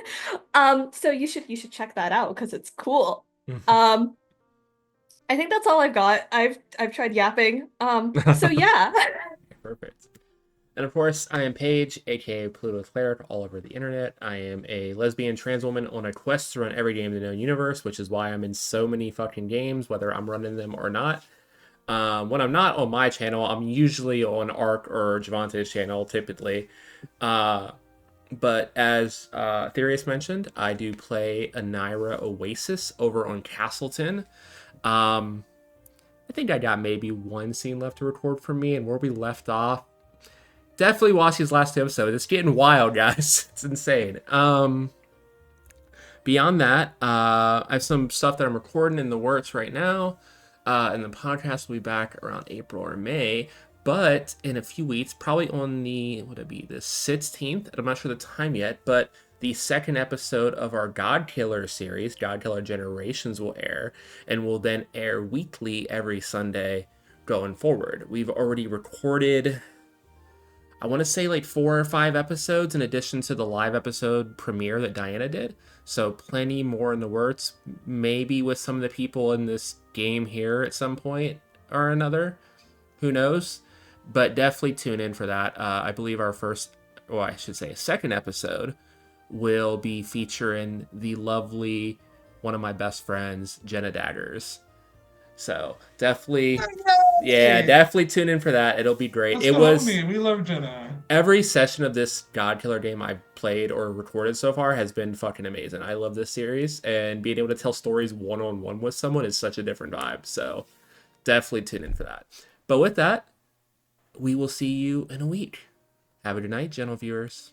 So you should check that out because it's cool. Um, I think that's all I've got. I've tried yapping. So yeah. Perfect. And of course, I am Paige, aka Pluto Cleric, all over the internet. I am a lesbian trans woman on a quest to run every game in the known universe, which is why I'm in so many fucking games, whether I'm running them or not. When I'm not on my channel, I'm usually on Arc or Javante's channel, typically. But as Therius mentioned, I do play Anira Oasis over on Castleton. I think I got maybe one scene left to record for me, and where we left off, definitely watch his last episode. It's getting wild, guys. It's insane. Beyond that, I have some stuff that I'm recording in the works right now. And the podcast will be back around April or May. But in a few weeks, probably on the 16th, I'm not sure the time yet, but the second episode of our God Killer series, God Killer Generations, will air, and will then air weekly every Sunday going forward. We've already recorded, I want to say, like 4 or 5 episodes in addition to the live episode premiere that Diana did. So plenty more in the works, maybe with some of the people in this game here at some point or another. Who knows? But definitely tune in for that. I believe our second episode will be featuring the lovely, one of my best friends, Jenna Daggers. So definitely, yeah, definitely tune in for that. It'll be great. That's It the was homie. We love Jenna. every session of this God Killer game I've played or recorded so far has been fucking amazing. I love this series, and being able to tell stories one-on-one with someone is such a different vibe. So definitely tune in for that. But with that, we will see you in a week. Have a good night, gentle viewers.